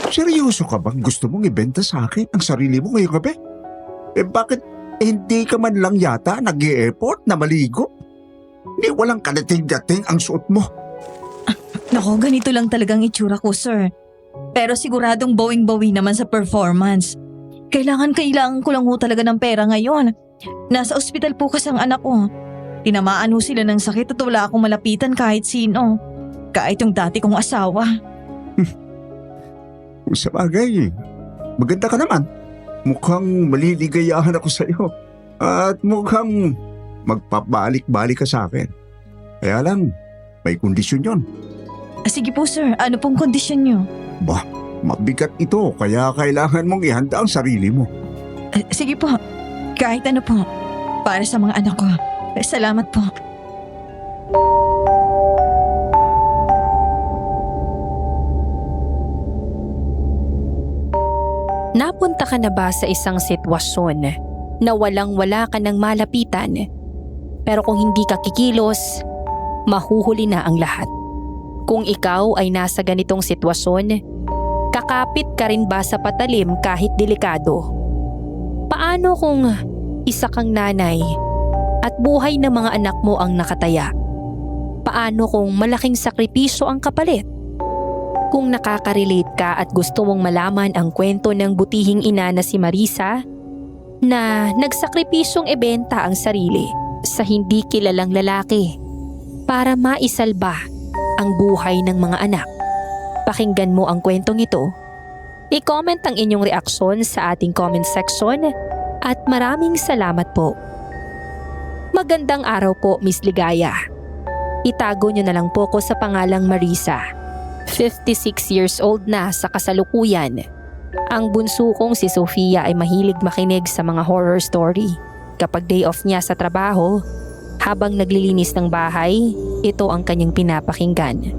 Seryoso ka bang gusto mong ibenta sa akin ang sarili mo ngayong gabi? Bakit hindi ka man lang yata nag-i-effort na maligo? Ni walang kadating-dating ang suot mo. Nako, ganito lang talagang itsura ko, sir. Pero siguradong bawing-bawi naman sa performance. Kailangan ko lang ho talaga ng pera ngayon. Nasa ospital po kasi ang anak ko. Tinamaan ho sila ng sakit at wala akong malapitan kahit sino. Kahit yung dati kong asawa. Sa bagay, maganda ka naman. Mukhang maliligayahan ako sa iyo. At mukhang magpabalik-balik ka sa akin. Kaya lang, may kondisyon yon. Sige po, sir. Ano pong kondisyon niyo? Bah, mabigat ito kaya kailangan mong ihanda ang sarili mo. Sige po. Kahit ano po. Para sa mga anak ko. Salamat po. Napunta ka na ba sa isang sitwasyon na walang-wala ka ng malapitan? Pero kung hindi ka kikilos, mahuhuli na ang lahat. Kung ikaw ay nasa ganitong sitwasyon, kakapit ka rin ba sa patalim kahit delikado? Paano kung isa kang nanay at buhay ng mga anak mo ang nakataya? Paano kung malaking sakripisyo ang kapalit? Kung nakaka-relate ka at gusto mong malaman ang kwento ng butihing ina na si Marisa, na nagsakripisyong ibenta ang sarili sa hindi kilalang lalaki para maisalba ang buhay ng mga anak. Pakinggan mo ang kwentong ito. I-comment ang inyong reaksyon sa ating comment section at maraming salamat po. Magandang araw po, Miss Ligaya. Itago niyo na lang po ko sa pangalang Marisa. 56 years old na sa kasalukuyan. Ang bunso kong si Sofia ay mahilig makinig sa mga horror story. Kapag day off niya sa trabaho, habang naglilinis ng bahay, ito ang kanyang pinapakinggan.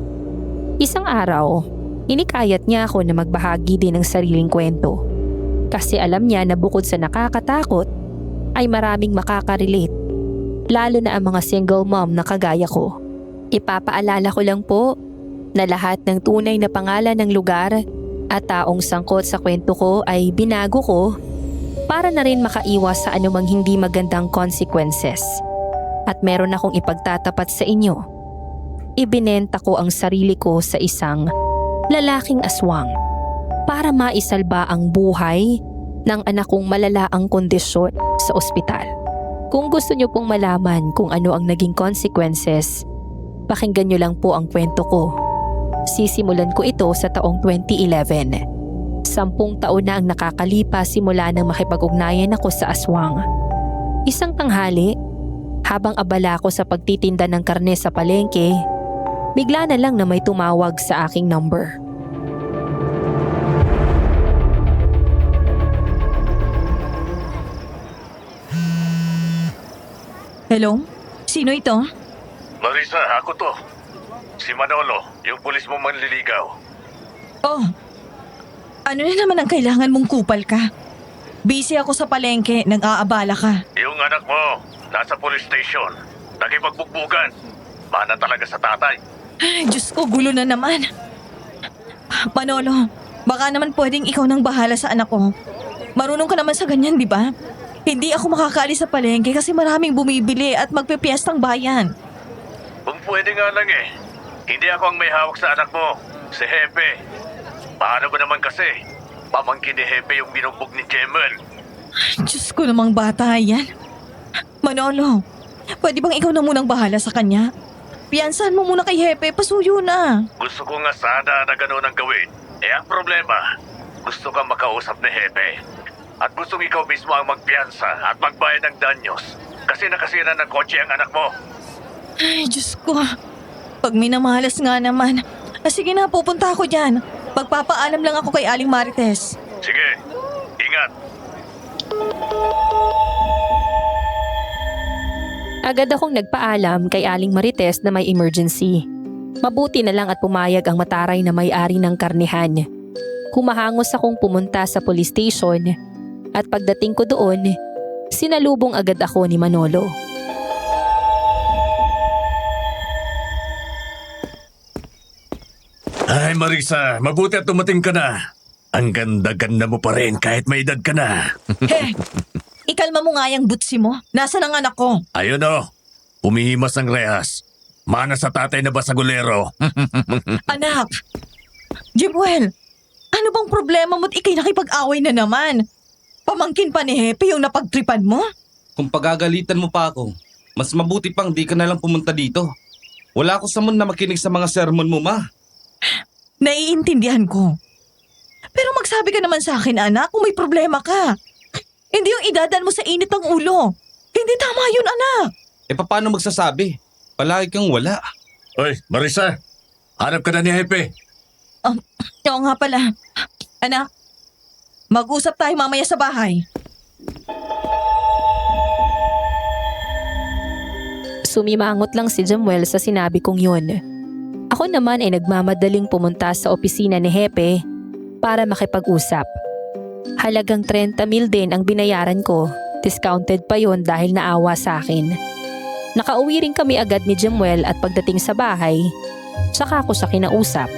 Isang araw, inikayat niya ako na magbahagi din ng sariling kwento. Kasi alam niya na bukod sa nakakatakot, ay maraming makaka-relate. Lalo na ang mga single mom na kagaya ko. Ipapaalala ko lang po na lahat ng tunay na pangalan ng lugar at taong sangkot sa kwento ko ay binago ko para na rin makaiwas sa anumang hindi magandang consequences. At meron akong ipagtatapat sa inyo. Ibinenta ko ang sarili ko sa isang lalaking aswang para maisalba ang buhay ng anak kong malala ang kondisyon sa ospital. Kung gusto niyo pong malaman kung ano ang naging consequences, pakinggan niyo lang po ang kwento ko. Sisimulan ko ito sa taong 2011. 10 taon na ang nakakalipas simula nang makipag-ugnayan ako sa aswang. Isang tanghali, habang abala ako sa pagtitinda ng karne sa palengke, bigla na lang na may tumawag sa aking number. Hello? Sino ito? Marisa, ako to. Si Manolo, yung pulis mo manliligaw. Oh, ano na naman ang kailangan mong kupal ka? Busy ako sa palengke, nag-aabala ka. Yung anak mo, nasa police station. Nakipagbugbugan. Mana talaga sa tatay. Ay, Diyos ko, gulo na naman. Manolo, baka naman pwedeng ikaw nang bahala sa anak ko. Marunong ka naman sa ganyan, di ba? Hindi ako makakaalis sa palengke kasi maraming bumibili at magpipiestang bayan. Kung pwede nga lang eh. Hindi ako ang may hawak sa anak mo. Si Hepe. Paano ba naman kasi? Pamangkin ni Hepe yung binugbog ni Jemel. Diyos ko namang bata yan. Manolo, pwede bang ikaw na munang bahala sa kanya? Piyansahan mo muna kay Hepe, pasuyo na. Gusto ko nga sana na gano'n ang gawin. Eh ang problema, gusto kang makausap ni Hepe. At gustong ikaw mismo ang magpiyansa at magbayad ng danyos. Kasi nakasira ng kotse ang anak mo. Ay, Diyos ko. Pag minamalas nga naman. Sige na, pupunta ako dyan. Magpapaalam lang ako kay Aling Marites. Sige, ingat. Agad akong nagpaalam kay Aling Marites na may emergency. Mabuti na lang at pumayag ang mataray na may-ari ng karnihan. Humahangos akong pumunta sa police station at pagdating ko doon, sinalubong agad ako ni Manolo. Ay Marisa, mabuti at dumating ka na. Ang ganda-ganda mo pa rin kahit may edad ka na. He, ikalma mo nga yung butsi mo. Nasaan ang anak ko? Ayun o, umihimas ang rehas. Mana sa tatay na basagulero. Anak! Jemuel, ano bang problema mo't ikay nakipag-away na naman? Pamangkin pa ni Hepe yung napagtripan mo? Kung pagagalitan mo pa ako, mas mabuti pang di ka na lang pumunta dito. Wala ako sa mood na makinig sa mga sermon mo, ma. Naiintindihan ko. Pero magsabi ka naman sa akin, anak, kung may problema ka. Hindi yung idadan mo sa init ng ulo. Hindi tama yun, anak. E paano magsasabi? Palagi kang wala. Hoy, Marisa, hanap ka na ni Hepe. Oo nga pala. Anak, mag-usap tayo mamaya sa bahay. Sumimangot lang si Jemuel sa sinabi kong yun. Ako naman ay nagmamadaling pumunta sa opisina ni Hepe para makipag-usap. Halagang 30,000 din ang binayaran ko. Discounted pa yon dahil naawa sa akin. Nakauwi rin kami agad ni Jemuel at pagdating sa bahay, saka ako siya kinausap.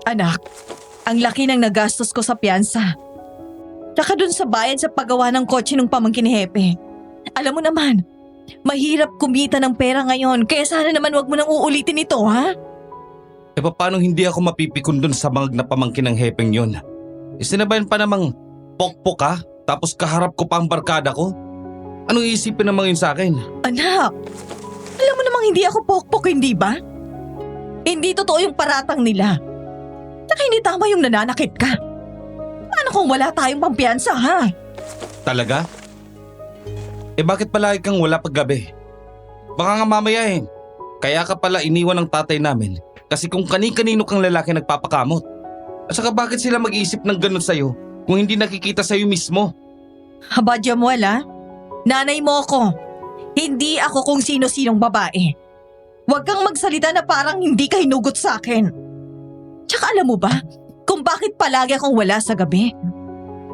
Anak, ang laki ng nagastos ko sa piyansa. Tsaka dun sa bayad sa paggawa ng kotse ng pamangkin ni Hepe. Alam mo naman, mahirap kumita ng pera ngayon kaya sana naman wag mo nang uulitin ito, ha? E paano hindi ako mapipikon dun sa mga napamangkin ng hepeng yun? Isinabayan pa namang pokpok ka, tapos kaharap ko pa ang barkada ko? Anong iisipin naman yun sa akin? Anak, alam mo namang hindi ako pokpok, hindi ba? Hindi totoo yung paratang nila. Tsaka hindi tama yung nananakit ka. Paano kung wala tayong pampiyansa, ha? Talaga? Eh bakit palagi kang wala paggabi? Baka nga mamaya eh. Kaya ka pala iniwan ng tatay namin kasi kung kani-kanino kang lalaki nagpapakamot. At saka bakit sila mag-iisip ng ganun sa'yo kung hindi nakikita sa'yo mismo? Haba, Jamuel, ha? Nanay mo ako. Hindi ako kung sino-sinong babae. Huwag kang magsalita na parang hindi ka hinugot sa akin. Tsaka alam mo ba kung bakit palagi akong wala sa gabi?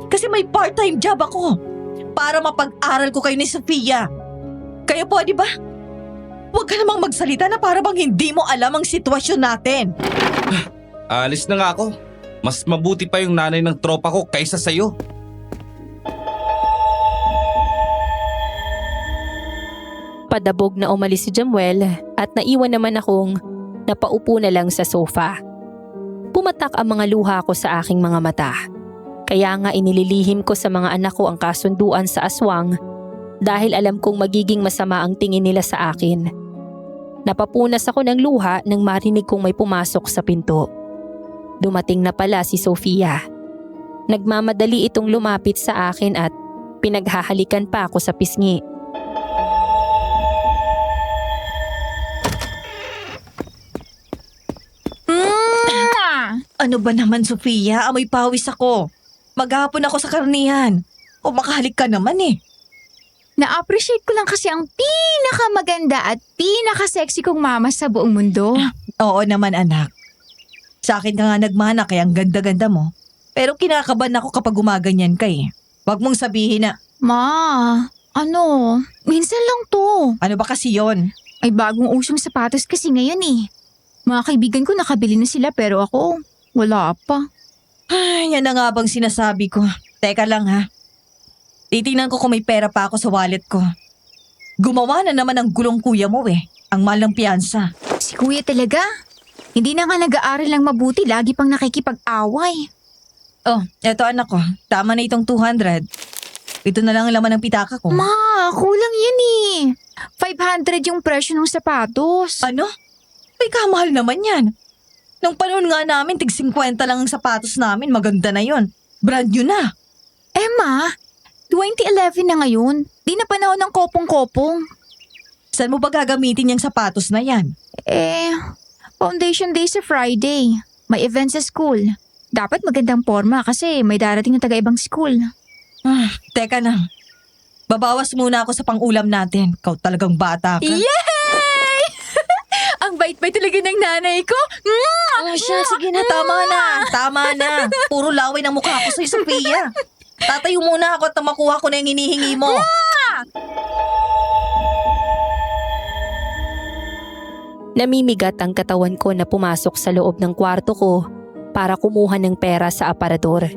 Kasi may part-time job ako para mapag-aral ko kayo ni Sofia. Kaya pwede ba? Huwag ka namang magsalita na para bang hindi mo alam ang sitwasyon natin. Alis na nga ako. Mas mabuti pa yung nanay ng tropa ko kaysa sa'yo. Padabog na umalis si Jemuel at naiwan naman akong napaupo na lang sa sofa. Pumatak ang mga luha ko sa aking mga mata. Kaya nga inililihim ko sa mga anak ko ang kasunduan sa aswang dahil alam kong magiging masama ang tingin nila sa akin. Napapunas ako ng luha nang marinig kong may pumasok sa pinto. Dumating na pala si Sofia. Nagmamadali itong lumapit sa akin at pinaghahalikan pa ako sa pisngi. Ano ba naman, Sofia? Amoy pawis ako. Maghapon ako sa karnihan. O makahalik ka naman eh. Na-appreciate ko lang kasi ang pinakamaganda at pinaka-sexy kong mama sa buong mundo. Oo naman, anak. Sa akin ka nga nagmana kaya ang ganda-ganda mo. Pero kinakabahan ako kapag gumaganyan ka eh. Huwag mong sabihin na, Ma, minsan lang to. ano ba kasi yon? Ay bagong usong sapatos kasi ngayon eh. Mga kaibigan ko nakabili na sila pero ako, wala pa. Ay, yan na nga bang sinasabi ko. Teka lang ha. Titingnan ko kung may pera pa ako sa wallet ko. Gumawa na naman ang gulong kuya mo eh. Ang mahal ng piyansa. Si kuya talaga. Hindi na nga nag-aaral lang mabuti, lagi pang nakikipag-away. Oh, eto anak ko. Tama na itong 200. Ito na lang ang laman ng pitaka ko. Ma, kulang yan eh. 500 yung presyo ng sapatos. Ano? May kamahal naman yan. Nung panahon nga namin, tig 50 lang ang sapatos namin. Maganda na yon. Brand new na. Ma, 2011 na ngayon. Di na panahon ng kopong-kopong. Saan mo ba gagamitin yung sapatos na yan? Foundation Day sa Friday. May event sa school. Dapat magandang forma kasi may darating na taga-ibang school. Teka lang. Babawas muna ako sa pang-ulam natin. Ikaw talagang bata ka. Yay! Ang bait-bait talaga ng nanay ko. Siya, sige na, tama na. Tama na. Puro laway ng mukha ko sa'yo, Sophia. Tatayo muna ako at makuha ko na yung hinihingi mo. Namimigat ang katawan ko na pumasok sa loob ng kwarto ko para kumuha ng pera sa aparador.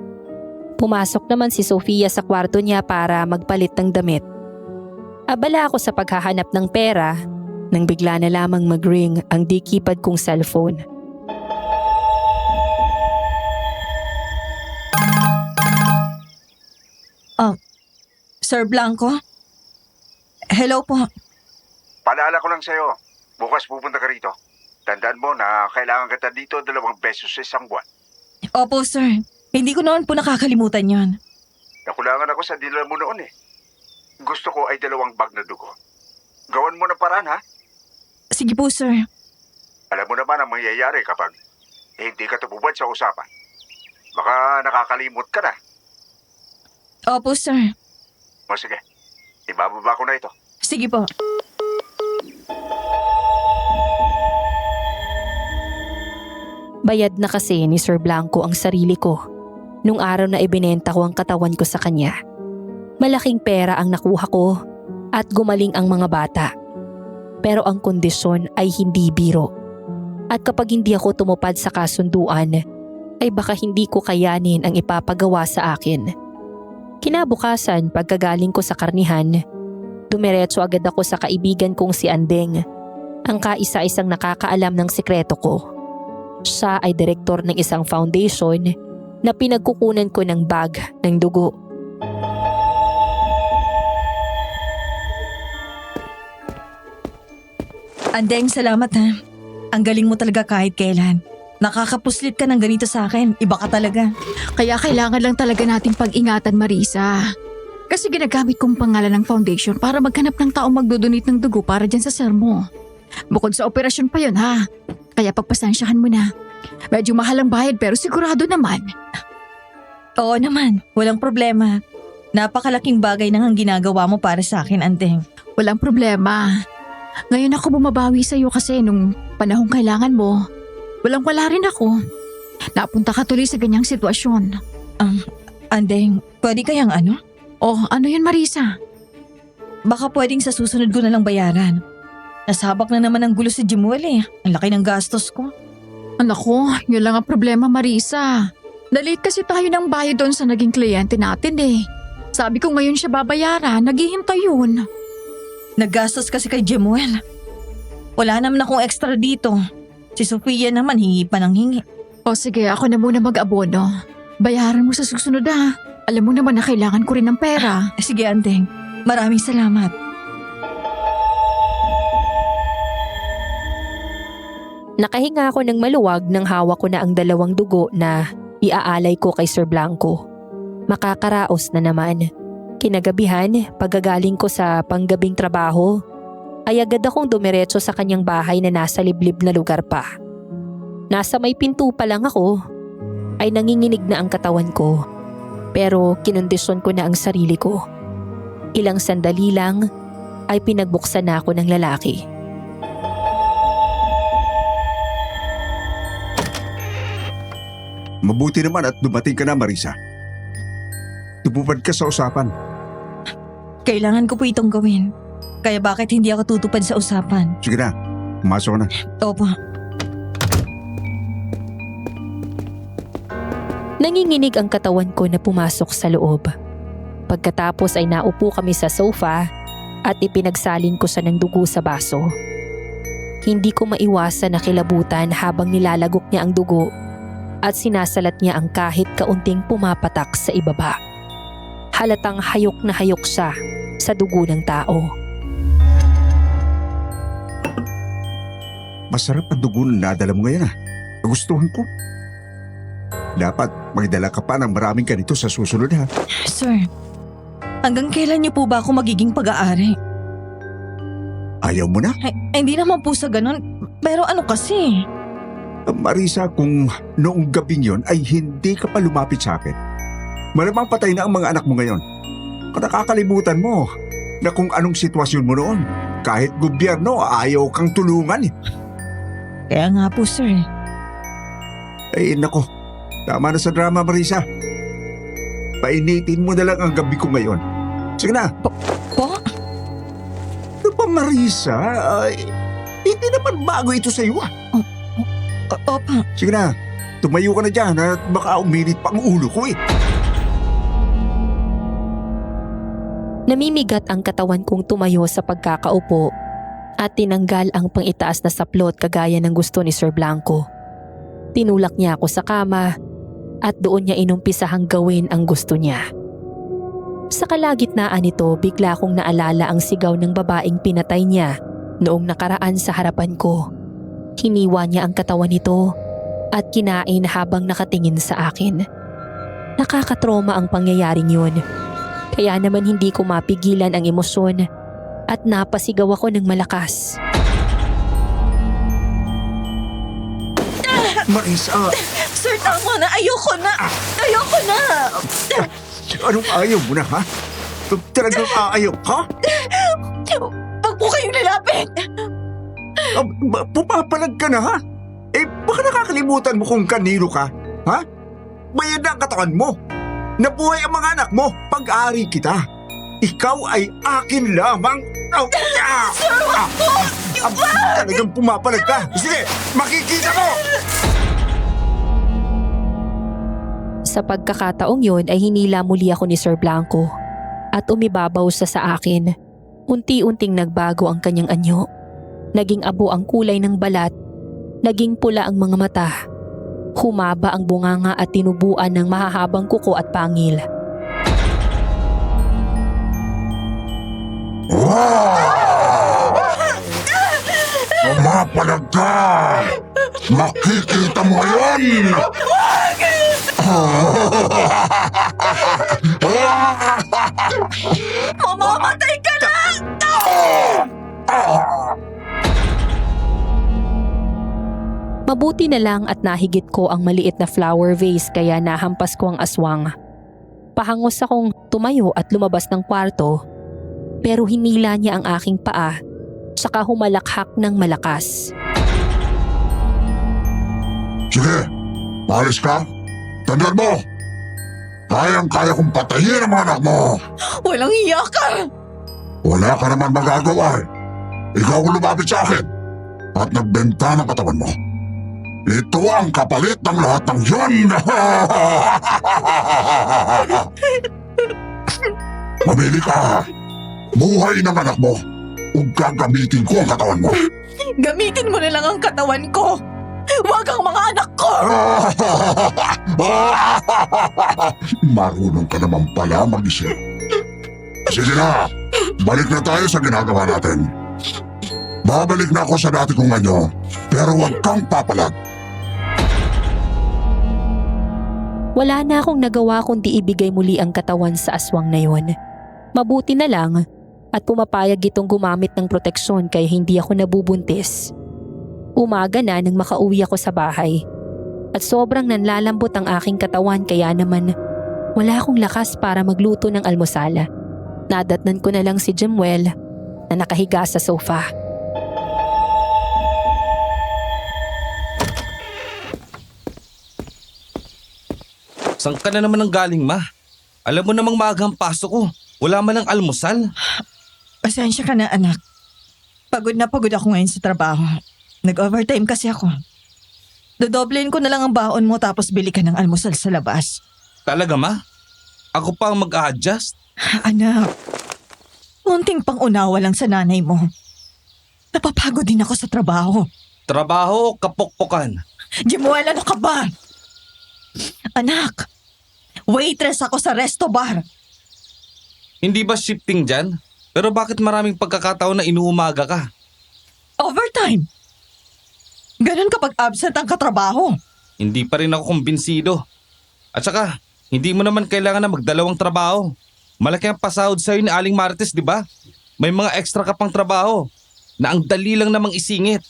Pumasok naman si Sofia sa kwarto niya para magpalit ng damit. Abala ako sa paghahanap ng pera nang bigla na lamang mag-ring ang di-keypad kong cellphone. Sir Blanco? Hello po. Paalala ko lang sa'yo, bukas pupunta ka rito. Tandaan mo na kailangan kita dito 2 beses sa isang buwan. Opo, sir. Hindi ko naman po nakakalimutan yon. Nakulangan ako sa dinala mo noon eh. Gusto ko ay 2 bag na dugo. Gawan mo na paraan ha. Sige po, sir. Alam mo naman ang mangyayari kapag hindi ka tumubad sa usapan. Baka nakakalimot ka na. Opo, sir. O sige, ibababa ko na ito. Sige po. Bayad na kasi ni Sir Blanco ang sarili ko nung araw na ibinenta ko ang katawan ko sa kanya. Malaking pera ang nakuha ko at gumaling ang mga bata. Pero ang kondisyon ay hindi biro. At kapag hindi ako tumupad sa kasunduan, ay baka hindi ko kayanin ang ipapagawa sa akin. Kinabukasan, pagkagaling ko sa karnihan, dumiretso agad ako sa kaibigan kong si Andeng, ang kaisa-isang nakakaalam ng sikreto ko. Siya ay direktor ng isang foundation na pinagkukunan ko ng bag ng dugo. Andeng, salamat ha. Ang galing mo talaga kahit kailan. Nakakapuslit ka ng ganito sa akin. Iba ka talaga. Kaya kailangan lang talaga nating pag-ingatan, Marisa. Kasi ginagamit kong pangalan ng foundation para maghanap ng taong magdodonate ng dugo para dyan sa sir mo. Bukod sa operasyon pa yun ha. Kaya pagpasensyahan mo na. Medyo mahal ang bayad pero sigurado naman. Oo naman, walang problema. Napakalaking bagay nang ang ginagawa mo para sa akin, Andeng. Walang problema. Ngayon ako bumabawi sa'yo kasi nung panahong kailangan mo, walang-wala rin ako. Napunta ka tuloy sa ganyang sitwasyon. Andeng, pwede kayang ano? Oh, ano yun, Marisa? Baka pwedeng sa susunod ko na lang bayaran. Nasabak na naman ang gulo si Jimuel eh. Ang laki ng gastos ko. Anak ko, yun lang ang problema, Marisa. Nalit kasi tayo ng bayad doon sa naging kliyente natin eh. Sabi ko ngayon siya babayaran, naghihintay yun. Naggastos kasi kay Jimuel. Wala naman akong extra dito. Si Sofia naman hingi pa ng hingi. O sige, ako na muna mag-abono. Bayaran mo sa susunod ha. Alam mo naman na kailangan ko rin ng pera. Sige, Andeng. Maraming salamat. Nakahinga ako ng maluwag nang hawak ko na ang 2 dugo na iaalay ko kay Sir Blanco. Makakaraos na naman. Kinagabihan, pagkagaling ko sa panggabing trabaho, ay agad akong dumiretso sa kanyang bahay na nasa liblib na lugar pa. Nasa may pinto pa lang ako, ay nanginginig na ang katawan ko. Pero kinondisyon ko na ang sarili ko. Ilang sandali lang ay pinagbuksan na ako ng lalaki. Mabuti naman at dumating ka na, Marisa. Tumupad ka sa usapan. Kailangan ko po itong gawin. Kaya bakit hindi ako tutupad sa usapan? Sige na, pumasok ka na. Opo. Nanginginig ang katawan ko na pumasok sa loob. Pagkatapos ay naupo kami sa sofa at ipinagsalin ko siya ng dugo sa baso. Hindi ko maiwasan na kilabutan habang nilalagok niya ang dugo at sinasalat niya ang kahit kaunting pumapatak sa ibaba. Halatang hayok na hayok siya sa dugo ng tao. Masarap ang dugo na nadala mo ngayon Nagustuhan ko. Dapat magdala ka pa ng maraming ganito sa susunod ha. Sir, hanggang kailan niyo po ba ako magiging pag-aari? Ayaw mo na? Ay, hindi naman po sa ganun. Pero ano kasi? Marisa, kung noong gabing yon ay hindi ka pa lumapit sa akin, malamang patay na ang mga anak mo ngayon. Nakakalimutan mo na kung anong sitwasyon mo noon. Kahit gobyerno, ayaw kang tulungan. Kaya nga po, sir. Ay nako, tama na sa drama, Marisa. Painitin mo na lang ang gabi ko ngayon. Sige na. Po? Ano pa, Marisa? Ay, Hindi naman bago ito sa iyo ah. Opa, Sige na, tumayo ka na dyan at baka umilit pa ang ulo ko eh. Namimigat ang katawan kong tumayo sa pagkakaupo at tinanggal ang pangitaas na saplot kagaya ng gusto ni Sir Blanco. Tinulak niya ako sa kama at doon niya inumpisahang gawin ang gusto niya. Sa kalagitnaan nito, bigla kong naalala ang sigaw ng babaeng pinatay niya noong nakaraan sa harapan ko. Hiniwa niya ang katawan nito at kinain habang nakatingin sa akin. Nakakatroma ang pangyayaring yun. Kaya naman hindi ko mapigilan ang emosyon at napasigaw ako ng malakas. Marisa, sir, tama na. Ayoko na. Ayoko na. anong ayaw mo na ha? Talagang aayaw ka? Wag po kayong lalapit. Pumapalag ka na ha? Eh baka nakakalimutan mo kung kanino ka? Ha? Bayad na ang katawan mo. Nabuhay ang mga anak mo. Pag-ari kita. Ikaw ay akin lamang. Talagang pumapalag ka. Sige, makikita ko! Sa pagkakataong yun ay hinila muli ako ni Sir Blanco at umibabaw siya sa akin. Unti-unting nagbago ang kanyang anyo. Naging abo ang kulay ng balat. Naging pula ang mga mata. Humaba ang bunganga at tinubuan ng mahahabang kuko at pangil. Pumapalag ka! Makikita mo yan! Mamamatay ka na! Mabuti na lang at nahigit ko ang maliit na flower vase kaya nahampas ko ang aswang. Pahangos akong tumayo at lumabas ng kwarto pero hinila niya ang aking paa tsaka humalakhak ng malakas. Sige, palis ka. Tandaan mo, kayang-kaya kong patayin ang mga anak mo. Walang iya ka! Wala ka naman magagawa. Ikaw ang lumapit sa akin at nagbenta ng katawan mo. Ito ang kapalit ng lahat ng yan. Mamili ka. Buhay ng anak mo o gagamitin ko ang katawan mo. Gamitin mo na lang ang katawan ko! Huwag ang mga anak ko! Marunong ka naman pala mag-isip. Sige na, balik na tayo sa ginagawa natin. Babalik na ako sa dati kong anyo, pero huwag kang papalag. Wala na akong nagawa kundi ibigay muli ang katawan sa aswang na yon. Mabuti na lang at pumapayag itong gumamit ng proteksyon kaya hindi ako nabubuntis. Umaga na nang makauwi ako sa bahay at sobrang nanlalambot ang aking katawan kaya naman wala akong lakas para magluto ng almusal. Nadatnan ko na lang si Jemuel na nakahiga sa sofa. Saan ka na naman ang galing, ma? Alam mo namang maagang pasok ko. Wala man lang almusal. Pasensya ka na, anak. Pagod na pagod ako ngayon sa trabaho. Nag-overtime kasi ako. Dodoblein ko na lang ang baon mo tapos bili ka ng almusal sa labas. Talaga, ma? Ako pa ang mag-a-adjust? Anak, munting pang-unawa lang sa nanay mo. Napapagod din ako sa trabaho. Trabaho o kapokpokan? Jemuel, ano ka ba? Anak, waitress ako sa resto bar. Hindi ba shifting dyan? Pero bakit maraming pagkakataon na inuumaga ka? Overtime. Ganun kapag absent ang katrabaho. Hindi pa rin ako kumbinsido. At saka, hindi mo naman kailangan na magdalawang trabaho. Malaki ang pasahod sa'yo ni Aling Marites, di ba? May mga extra ka pang trabaho na ang dali lang namang isingit.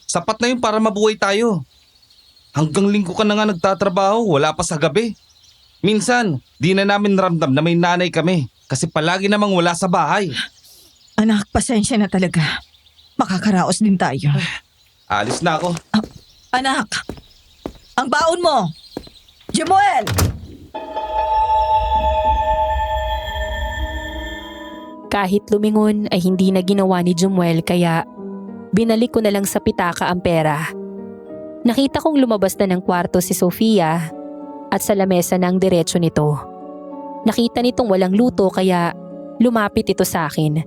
Sapat na yun para mabuhay tayo. Hanggang linggo ka na nga nagtatrabaho, wala pa sa gabi. Minsan, di na namin ramdam na may nanay kami kasi palagi namang wala sa bahay. Anak, pasensya na talaga. Makakaraos din tayo. Alis na ako. Anak, ang baon mo! Jemuel! Kahit lumingon ay hindi na ginawa ni Jemuel kaya Binalik ko na lang sa pitaka ang pera. Nakita kong lumabas na ng kwarto si Sofia at sa lamesa na ang diretsyo nito. Nakita nitong walang luto kaya lumapit ito sa akin.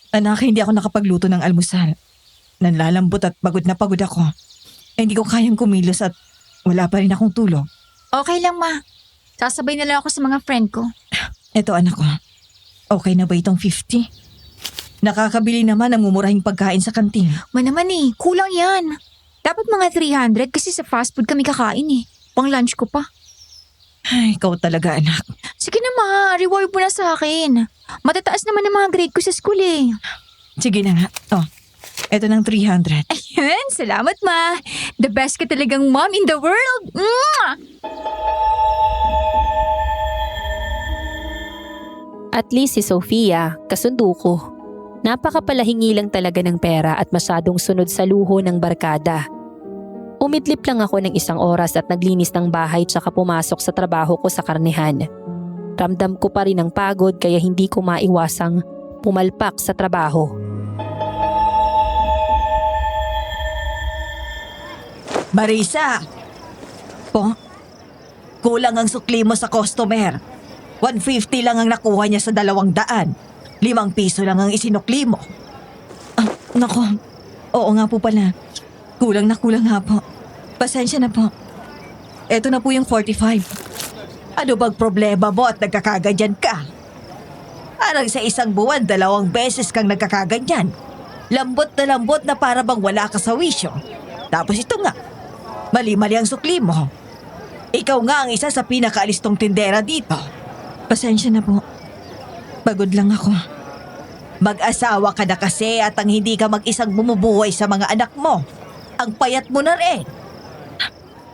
Anak, hindi ako nakapagluto ng almusal. Nanlalambot at pagod na pagod ako. Hindi ko kayang kumilos at wala pa rin akong tulog. Okay lang, ma. Sasabay na lang ako sa mga friend ko. Eto anak ko, okay na ba itong 50? Nakakabili naman ng mumurahing pagkain sa kantin. Ma naman kulang yan. Dapat mga 300 kasi sa fast food kami kakain Pang lunch ko pa. Ay, ikaw talaga anak. Sige na, ma. Reward mo na sa akin. Matataas naman ang mga grade ko sa school Sige na nga. Oh, eto ng 300. Ayun, salamat, ma. The best ka talagang mom in the world. Mwah! At least si Sofia, kasundo ko. Napakapalahingi lang talaga ng pera at masyadong sunod sa luho ng barkada. Umidlip lang ako ng 1 oras at naglinis ng bahay tsaka pumasok sa trabaho ko sa karnihan. Ramdam ko pa rin ang pagod kaya hindi ko maiwasang pumalpak sa trabaho. Marisa! Po, kulang ang sukli mo sa customer. 150 lang ang nakuha niya sa 200. 5 piso lang ang isinukli mo. Ah, nako. Oo nga po pala. Kulang na kulang nga po. Pasensya na po. Eto na po yung 45. Ano bang problema mo at nagkakaganyan ka? Parang sa isang buwan, 2 beses kang nagkakaganyan. Lambot na para bang wala ka sa wisyo. Tapos ito nga, mali-mali ang sukli mo. Ikaw nga ang isa sa pinakaalistong tindera dito. Pasensya na po. Pagod lang ako. Mag-asawa ka na kasi at ang hindi ka mag-isang bumubuhay sa mga anak mo. Ang payat mo na rin.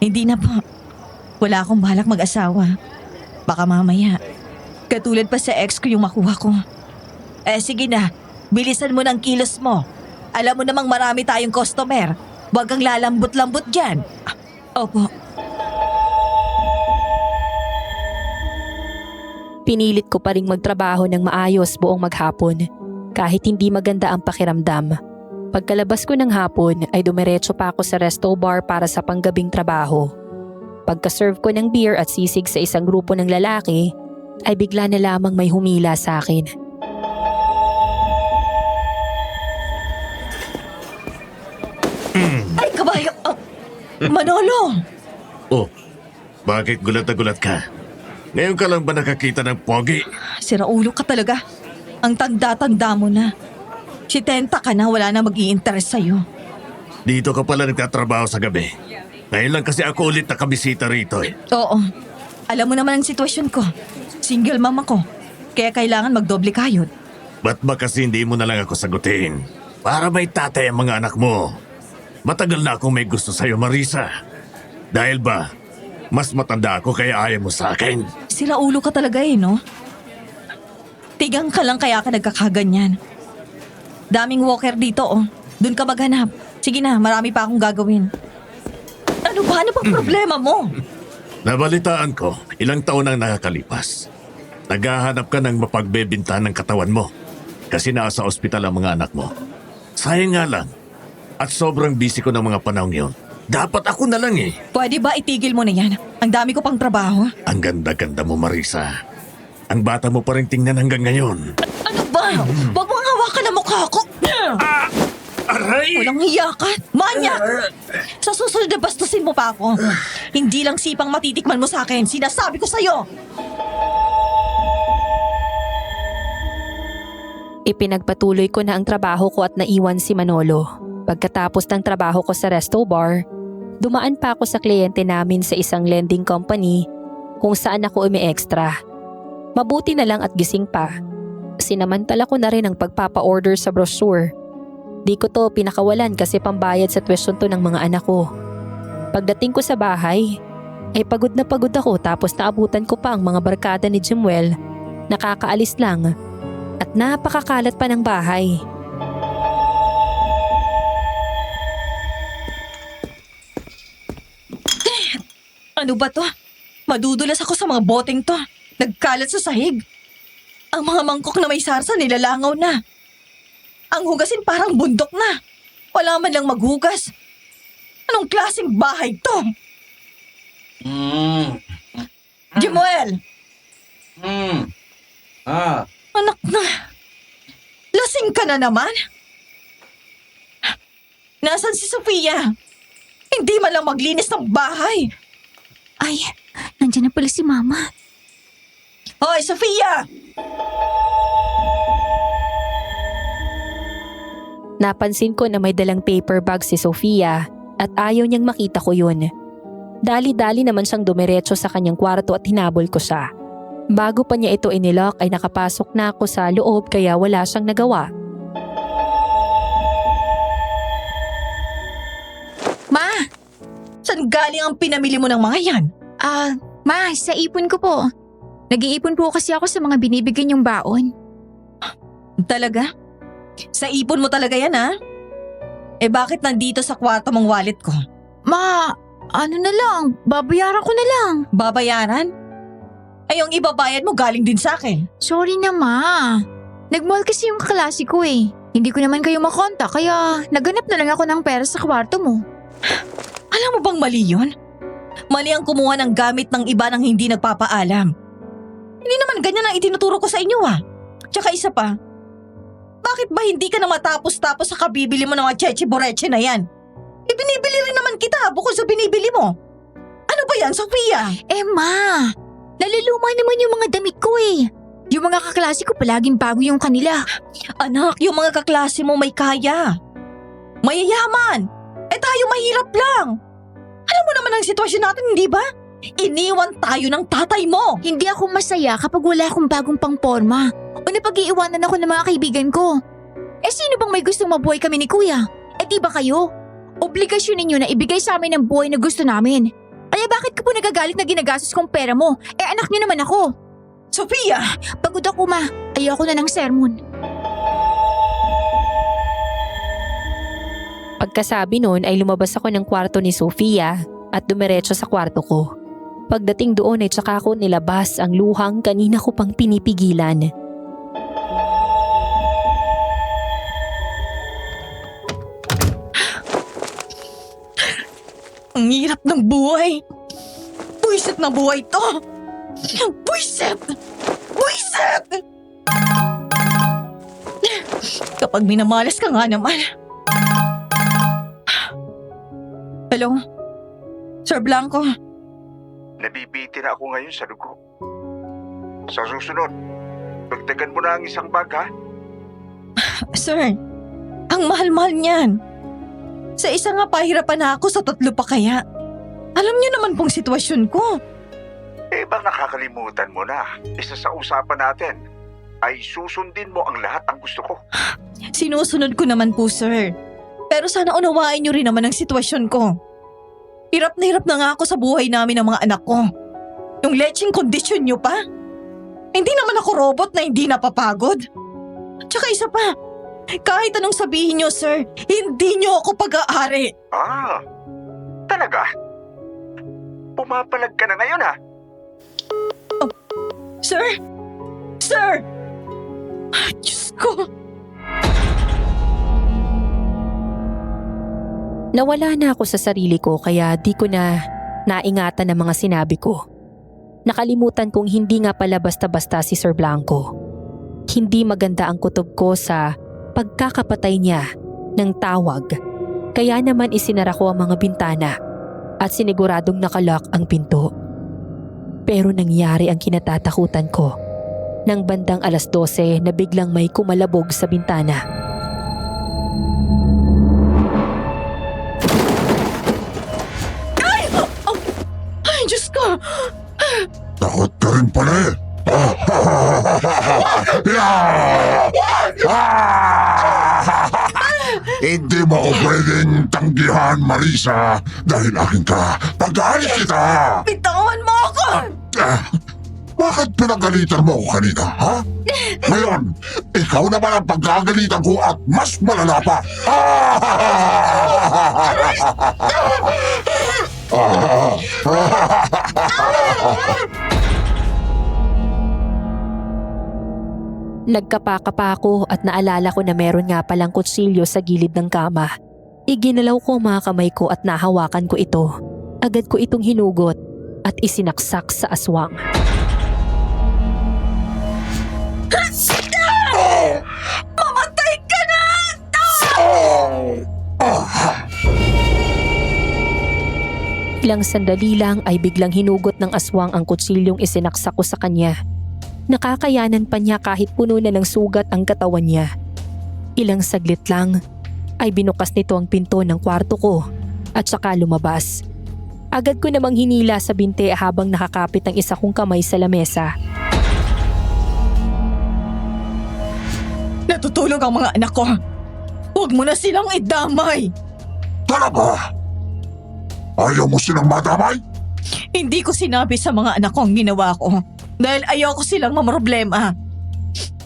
Hindi na po. Wala akong balak mag-asawa. Baka mamaya. Katulad pa sa ex ko yung makuha ko. Sige na. Bilisan mo ng kilos mo. Alam mo namang marami tayong customer. Huwag kang lalambot-lambot dyan. Opo. Pinilit ko pa ring magtrabaho ng maayos buong maghapon kahit hindi maganda ang pakiramdam. Pagkalabas ko ng hapon ay dumiretso pa ako sa resto bar para sa panggabing trabaho. Pagka-serve ko ng beer at sisig sa isang grupo ng lalaki ay bigla na lamang may humila sa akin. Ay, kabayo! Manolo! Oh, bakit gulat na gulat ka? Ngayon ka lang ba nakakita ng pogi? Siraulo ka talaga. Ang tanda-tanda mo na. 70 ka na, wala na mag-i-interest sa'yo. Dito ka pala nagtatrabaho sa gabi. Ngayon lang kasi ako ulit nakabisita rito Oo. Alam mo naman ang sitwasyon ko. Single mom ako. Kaya kailangan magdoble kayod. Ba't ba kasi hindi mo na lang ako sagutin? Para may tatay ang mga anak mo. Matagal na akong may gusto sa'yo, Marisa. Dahil ba, mas matanda ako kaya ayaw mo sa akin? Siraulo ka talaga no? Tigang ka lang kaya ka nagkakaganyan. Daming walker dito Doon ka maghanap. Sige na, marami pa akong gagawin. Ano ba? Ano bang problema mo? Nabalitaan ko, ilang taon ang nakakalipas. Naghahanap ka ng mapagbebintahan ng katawan mo. Kasi nasa ospital ang mga anak mo. Sayang nga lang. At sobrang busy ko ng mga panahon yun. Dapat ako na lang Pwede ba itigil mo na yan? Ang dami ko pang trabaho. Ang ganda-ganda mo, Marisa. Ang bata mo pa rin tingnan hanggang ngayon. Ano ba? Huwag mong hawakan ang mukha ko. Aray! Walang hiya ka. Manyak! Sa susunod na bastusin mo pa ako. Hindi lang sipang matitikman mo sa akin. Sinasabi ko sa'yo. Ipinagpatuloy ko na ang trabaho ko at naiwan si Manolo. Pagkatapos ng trabaho ko sa resto bar, dumaan pa ako sa kliyente namin sa isang lending company kung saan ako umi-extra. Mabuti na lang at gising pa. Sinamantala ko na rin ang pagpapa-order sa brochure. Di ko to pinakawalan kasi pambayad sa tuition to ng mga anak ko. Pagdating ko sa bahay, ay pagod na pagod ako tapos naabutan ko pa ang mga barkada ni Jimuel. Nakakaalis lang at napakakalat pa ng bahay. Ano ba to? Madudulas ako sa mga boteng to. Nagkalat sa sahig. Ang mga mangkok na may sarsa nilalangaw na. Ang hugasin parang bundok na. Wala man lang maghugas. Anong klaseng bahay to? Jemuel! Anak na. Lasing ka na naman? Nasaan si Sofia? Hindi man lang maglinis ng bahay. Ay, nandiyan na pala si Mama. Hoy, Sofia! Napansin ko na may dalang paper bag si Sofia at ayaw niyang makita ko yun. Dali-dali naman siyang dumiretso sa kanyang kwarto at hinabol ko siya. Bago pa niya ito inilock ay nakapasok na ako sa loob kaya wala siyang nagawa. Ma! Saan galing ang pinamili mo ng mga yan? Ma, sa ipon ko po. Nag-iipon po kasi ako sa mga binibigyan yung baon. Talaga? Sa ipon mo talaga yan, ha? Eh bakit nandito sa kwarto mong wallet ko? Ma, ano na lang, babayaran ko na lang. Babayaran? Ay, yung ibabayad mo galing din sa akin. Sorry na, Ma. Nag-mall kasi yung kaklase ko eh. Hindi ko naman kayo makontak kaya naganap na lang ako ng pera sa kwarto mo. Alam mo bang mali yun? Mali ang kumuha ng gamit ng iba nang hindi nagpapaalam. Hindi naman ganyan ang itinuturo ko sa inyo, ha? Tsaka isa pa, bakit ba hindi ka na matapos-tapos sa kabibili mo ng mga cheche-boreche na yan? Ibinibili rin naman kita bukod sa binibili mo. Ano ba yan, Sofia? Ma, naluluma naman yung mga damit ko eh. Yung mga kaklase ko palaging bago yung kanila. Anak, yung mga kaklase mo may kaya. Mayayaman. Eh tayo mahirap lang. Alam mo naman ang sitwasyon natin, hindi ba? Iniwan tayo ng tatay mo. Hindi ako masaya kapag wala akong bagong pangporma o napag-iiwanan ako ng mga kaibigan ko. Eh sino bang may gustong mabuhay kami ni Kuya? Eh di ba kayo? Obligasyon ninyo na ibigay sa amin ang buhay na gusto namin. Kaya bakit ka po nagagalit na ginagastos kong pera mo? Eh anak niyo naman ako. Sofia! Pagod ako, Ma. Ayoko na ng sermon. Pagkasabi nun ay lumabas ako ng kwarto ni Sofia at dumiretso sa kwarto ko. Pagdating doon ay tsaka ko nilabas ang luhang kanina ko pang pinipigilan. Ang hirap ng buhay. Buisit na buhay to. Buisit! Buisit! Kapag minamalas ka nga naman. Hello? Sir Blanco? Nabibitin na ako ngayon sa dugo. Sa susunod, dagdagan mo na ang isang bag, ha? Sir, ang mahal-mahal niyan. Sa isa nga pahirapan na ako, sa 3 pa kaya. Alam niyo naman pong sitwasyon ko. Eh bang nakakalimutan mo na? Isa sa usapan natin ay susundin mo ang lahat ng gusto ko. Sinusunod ko naman po, sir. Pero sana unawain niyo rin naman ang sitwasyon ko. Hirap na nga ako sa buhay namin ng mga anak ko. Yung lecheng kondisyon niyo pa. Hindi naman ako robot na hindi napapagod. Tsaka isa pa, kahit anong sabihin niyo, sir, hindi niyo ako pag-aari. Ah, talaga? Pumapalag ka na ngayon, ha? Sir? Sir! Ay, Diyos ko! Nawala na ako sa sarili ko kaya di ko na naingatan ang mga sinabi ko. Nakalimutan kong hindi nga pala basta-basta si Sir Blanco. Hindi maganda ang kutob ko sa pagkakapatay niya ng tawag. Kaya naman isinara ko ang mga bintana at siniguradong nakalock ang pinto. Pero nangyari ang kinatatakutan ko. Nang bandang 12:00 na biglang may kumalabog sa bintana. Ay, Diyos ko! Takot ka rin pala eh. Hindi mo ako pwedeng tanggihan, Marisa, dahil akin ka. Pag-aalis kita! Bitawan mo ako! Bakit pinagalitan mo ako kanina, ha? Ngayon, ikaw naman ang pagkagalitan ko at mas malala pa. Nagkapakapa ako at naalala ko na meron nga palang kutsilyo sa gilid ng kama. Iginalaw ko ang mga kamay ko at nahawakan ko ito. Agad ko itong hinugot at isinaksak sa aswang. Mamatay ka na! Ilang sandali lang ay biglang hinugot ng aswang ang kutsilyong isinaksak ko sa kanya. Nakakayanan pa niya kahit puno na ng sugat ang katawan niya. Ilang saglit lang ay binukas nito ang pinto ng kwarto ko at saka lumabas. Agad ko namang hinila sa binte habang nakakapit ang isa kong kamay sa lamesa. Natutulog ang mga anak ko. Huwag mo na silang idamay. Talaga? Ayaw mo silang madamay? Hindi ko sinabi sa mga anak ko ang ginawa ko dahil ayoko silang mamroblema.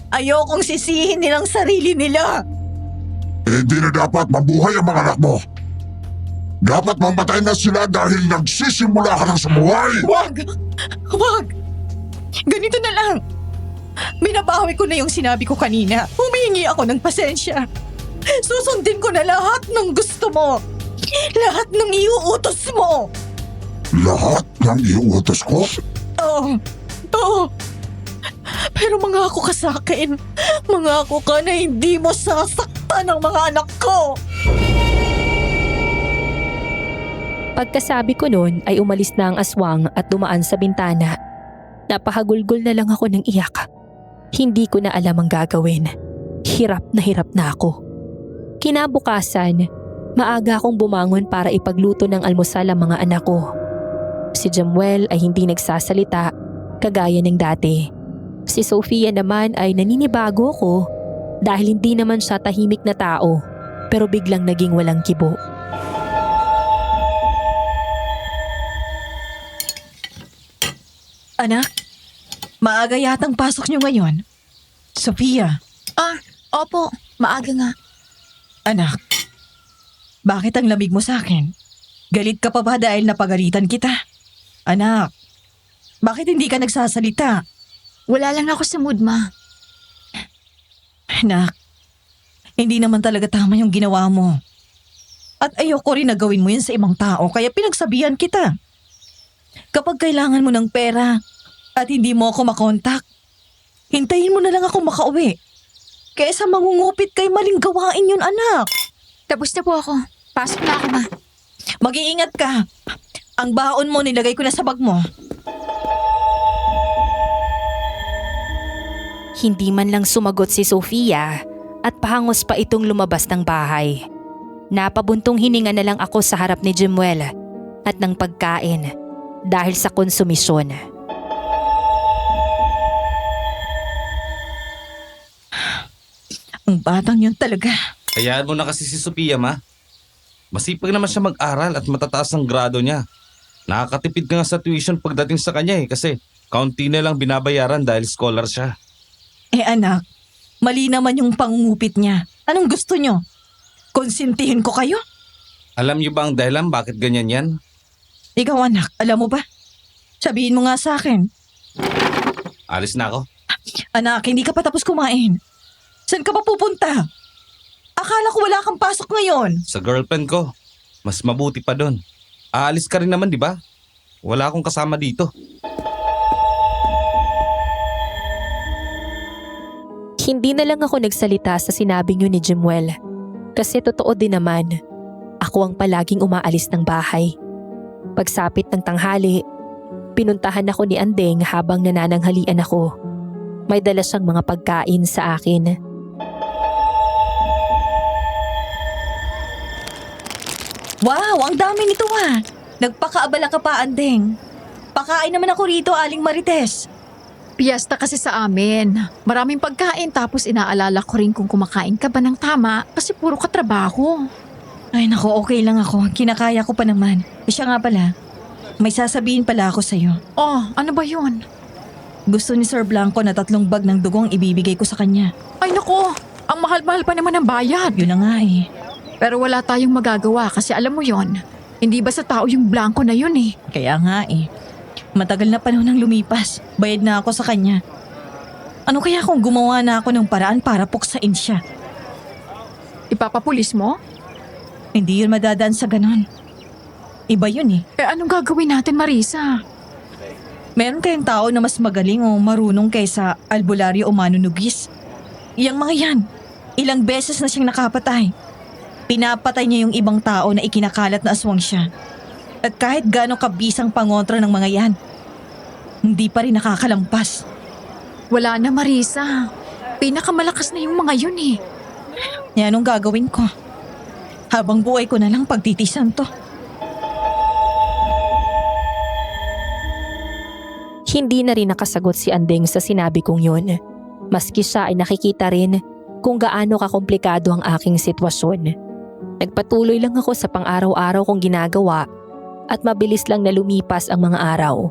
Ayokong sisihin nilang sarili nila. Hindi na dapat mabuhay ang mga anak mo. Dapat mamatay na sila dahil nagsisimula ka ng sumuhay. Wag! Wag! Ganito na lang. Binabawi ko na yung sinabi ko kanina. Humihingi ako ng pasensya. Susundin ko na lahat ng gusto mo. Lahat ng iuutos mo. Lahat ng iuutos ko? Oo. Oo. Pero mangako ka sa akin. Mangako ka na hindi mo sasaktan ang mga anak ko. Pagkasabi ko noon ay umalis na ang aswang at dumaan sa bintana. Napahagulgol na lang ako ng iyak. Hindi ko na alam ang gagawin. Hirap na ako. Kinabukasan, maaga akong bumangon para ipagluto ng almusal ang mga anak ko. Si Jamuel ay hindi nagsasalita kagaya ng dati. Si Sofia naman ay naninibago ko dahil hindi naman siya tahimik na tao pero biglang naging walang kibo. Anak, maaga yatang pasok niyo ngayon. Sofia. Opo, maaga nga. Anak, bakit ang lamig mo sa akin? Galit ka pa ba dahil napagalitan kita? Anak, bakit hindi ka nagsasalita? Wala lang ako sa mood, ma. Anak, hindi naman talaga tama yung ginawa mo. At ayoko rin na gawin mo yun sa ibang tao kaya pinagsabihan kita. Kapag kailangan mo ng pera at hindi mo ako makontak, hintayin mo na lang ako makauwi. Kaysa mangungupit kay maling gawain yun, anak. Tapos na po ako. Pasok na ako, ma. Mag-iingat ka. Ang baon mo nilagay ko na sa bag mo. Hindi man lang sumagot si Sofia at pahangos pa itong lumabas ng bahay. Napabuntong hininga na lang ako sa harap ni Jamuel at ng pagkain dahil sa konsumisyon. Ang batang yun talaga. Hayaan mo na kasi si Sophia, ma. Masipag naman siya mag-aral at matataas ang grado niya. Nakakatipid ka nga sa tuition pagdating sa kanya kasi kaunti na lang binabayaran dahil scholar siya. Anak, mali naman yung pangungupit niya. Anong gusto niyo? Konsintihin ko kayo? Alam niyo ba ang dahilan bakit ganyan yan? Ikaw anak, alam mo ba? Sabihin mo nga sa akin. Alis na ako. Anak, hindi ka pa tapos kumain. Saan ka pa pupunta? Akala ko wala kang pasok ngayon. Sa girlfriend ko. Mas mabuti pa doon. Aalis ka rin naman, di ba? Wala akong kasama dito. Hindi na lang ako nagsalita sa sinabing yun ni Jamuel. Kasi totoo din naman, ako ang palaging umaalis ng bahay. Pagsapit ng tanghali, pinuntahan ako ni Andeng habang nanananghalian ako. May dala siyang mga pagkain sa akin. Wow, ang dami nito Nagpakaabala ka pa, Andeng. Pakain naman ako rito, Aling Marites. Piyesta kasi sa amin. Maraming pagkain tapos inaalala ko rin kung kumakain ka ba ng tama kasi puro katrabaho. Ay nako, okay lang ako. Kinakaya ko pa naman. Siya nga pala, may sasabihin pala ako sa'yo. Oh, ano ba yun? Gusto ni Sir Blanco na 3 bag ng dugong ibibigay ko sa kanya. Ay nako, ang mahal-mahal pa naman ng bayad. Yun na nga eh. Pero wala tayong magagawa kasi alam mo yon. Hindi ba sa tao yung blanco na yun eh? Kaya nga eh. Matagal na panahon nang lumipas. Bayad na ako sa kanya. Ano kaya kung gumawa na ako ng paraan para puksain siya? Ipapapulis mo? Hindi yun madadaan sa ganon. Iba yun eh. Eh anong gagawin natin, Marisa? Meron kayong tao na mas magaling o marunong kaysa albularyo o manunugis? Yang mga yan, ilang beses na siyang nakapatay. Pinapatay niya yung ibang tao na ikinakalat na aswang siya. At kahit gaano kabisang pangontra ng mga yan, hindi pa rin nakakalampas. Wala na, Marisa. Pinakamalakas na yung mga yun eh. Yan anong gagawin ko? Habang buhay ko na lang pagtitisan to. Hindi na rin nakasagot si Andeng sa sinabi kong yun. Maski siya ay nakikita rin kung gaano kakomplikado ang aking sitwasyon. Nagpatuloy lang ako sa pang-araw-araw kong ginagawa at mabilis lang na lumipas ang mga araw.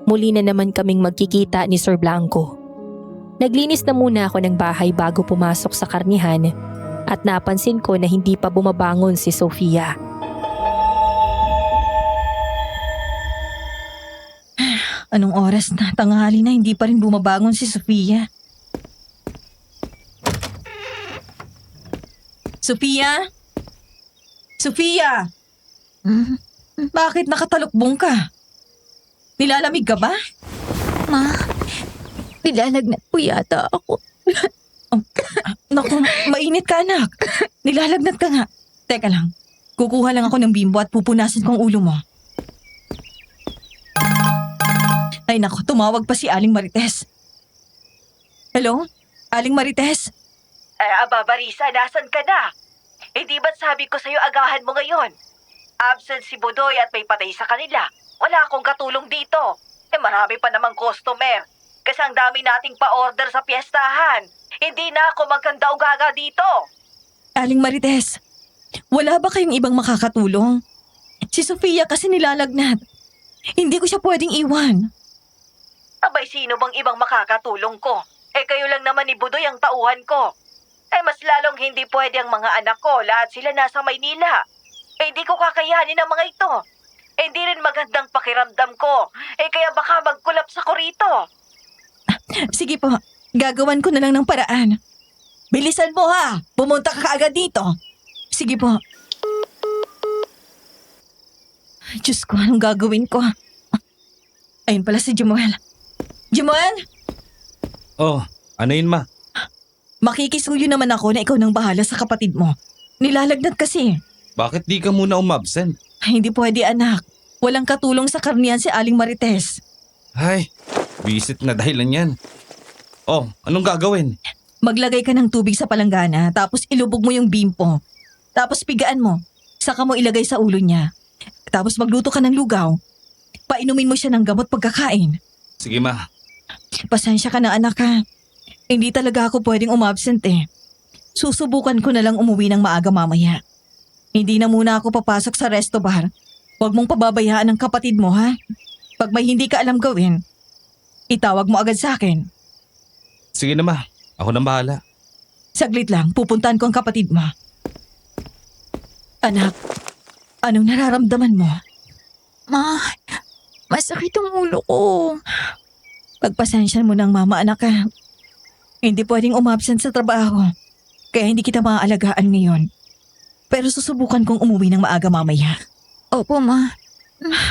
Muli na naman kaming magkikita ni Sir Blanco. Naglinis na muna ako ng bahay bago pumasok sa karnihan at napansin ko na hindi pa bumabangon si Sofia. Anong oras na? Tanghali na, hindi pa rin bumabangon si Sofia. Sofia? Sofia! Bakit nakatalukbong ka? Nilalamig ka ba? Ma, nilalagnat po yata ako. Naku, mainit ka anak. Nilalagnat ka nga. Teka lang, kukuha lang ako ng bimbo at pupunasan ko ang ulo mo. Ay naku, tumawag pa si Aling Marites. Hello? Aling Marites? Barisa, nasan ka na? Hindi ba't sabi ko sa'yo agahan mo ngayon? Absent si Budoy at may patay sa kanila. Wala akong katulong dito. Marami pa namang customer. Kasi ang dami nating pa-order sa piyestahan. Hindi na ako magkanda-ugaga dito. Aling Marites, wala ba kayong ibang makakatulong? Si Sofia kasi nilalagnat. Hindi ko siya pwedeng iwan. Abay, sino bang ibang makakatulong ko? Kayo lang naman ni Budoy ang tauhan ko. Mas lalong hindi pwede ang mga anak ko. Lahat sila nasa Maynila. Hindi ko kakayanin ang mga ito. Hindi rin magandang pakiramdam ko. Kaya baka mag-collapse ako rito. Sige po, gagawan ko na lang ng paraan. Bilisan mo ha! Pumunta ka kaagad dito. Sige po. Diyos ko, anong gagawin ko? Ayun pala si Jemuel. Jemuel! Oh, ano yun ma? Makikisuyo naman ako na ikaw nang bahala sa kapatid mo. Nilalagnat kasi. Bakit di ka muna umabsent? Ay, hindi pwede anak. Walang katulong sa karniyan si Aling Marites. Ay, visit na dahilan yan. Oh, anong gagawin? Maglagay ka ng tubig sa palanggana tapos ilubog mo yung bimpo. Tapos pigaan mo. Saka mo ilagay sa ulo niya. Tapos magluto ka ng lugaw. Painumin mo siya ng gamot pagkakain. Sige ma. Pasensya ka na anak ha. Hindi talaga ako pwedeng umabsent eh. Susubukan ko na lang umuwi ng maaga mamaya. Hindi na muna ako papasok sa resto bar. Huwag mong pababayaan ang kapatid mo ha. Pag may hindi ka alam gawin, itawag mo agad sa akin. Sige na ma. Ako nang bahala. Saglit lang, pupuntahan ko ang kapatid mo. Anak, anong nararamdaman mo? Ma, masakit ang ulo ko. Pagpasensya mo ng mama anak ha. Hindi pwedeng umabsent sa trabaho. Kaya hindi kita maaalagaan ngayon. Pero susubukan kong umuwi ng maaga mamaya. Opo, ma.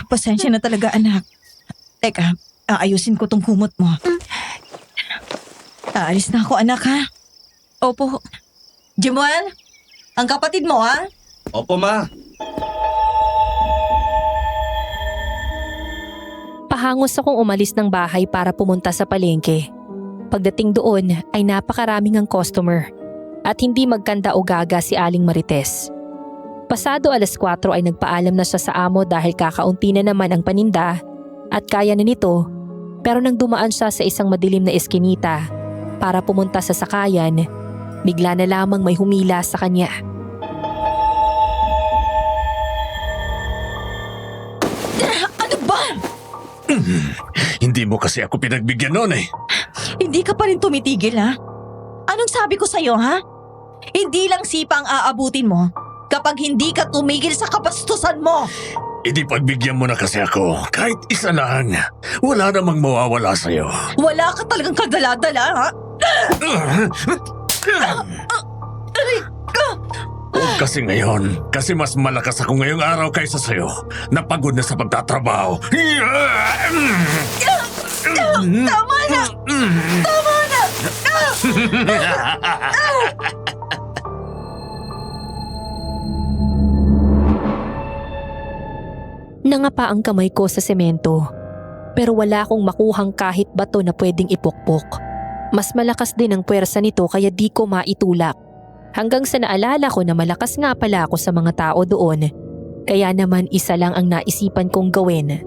Pasensya na talaga anak. Teka, aayusin ko tong kumot mo. Aalis na ako anak ha. Opo. Jemuel, ang kapatid mo ha? Opo ma. Pahangos akong umalis ng bahay para pumunta sa palengke. Pagdating doon ay napakaraming ang customer at hindi magkanda o gaga si Aling Marites. Pasado 4:00 ay nagpaalam na siya sa amo dahil kakaunti na naman ang paninda at kaya na nito, pero nang dumaan siya sa isang madilim na eskinita para pumunta sa sakayan, bigla na lamang may humila sa kanya. Ano ba? Hindi mo kasi ako pinagbigyan noon eh. Hindi ka pa rin tumitigil ha? Anong sabi ko sa'yo ha? Hindi lang sipa ang aabutin mo kapag hindi ka tumigil sa kapastusan mo. Hindi pagbigyan mo na kasi ako. Kahit isa lang. Wala namang mawawala sa'yo. Wala ka talagang kagala-dala, ha? Huwag kasi ngayon. Kasi mas malakas ako ngayong araw kaysa sa'yo. Napagod na sa pagtatrabaho. Tama na! Tama na! Nangapa ang kamay ko sa semento. Pero wala akong makuhang kahit bato na pwedeng ipukpok. Mas malakas din ang puwersa nito kaya di ko maitulak. Hanggang sa naalala ko na malakas nga pala ako sa mga tao doon. Kaya naman isa lang ang naisipan kong gawin.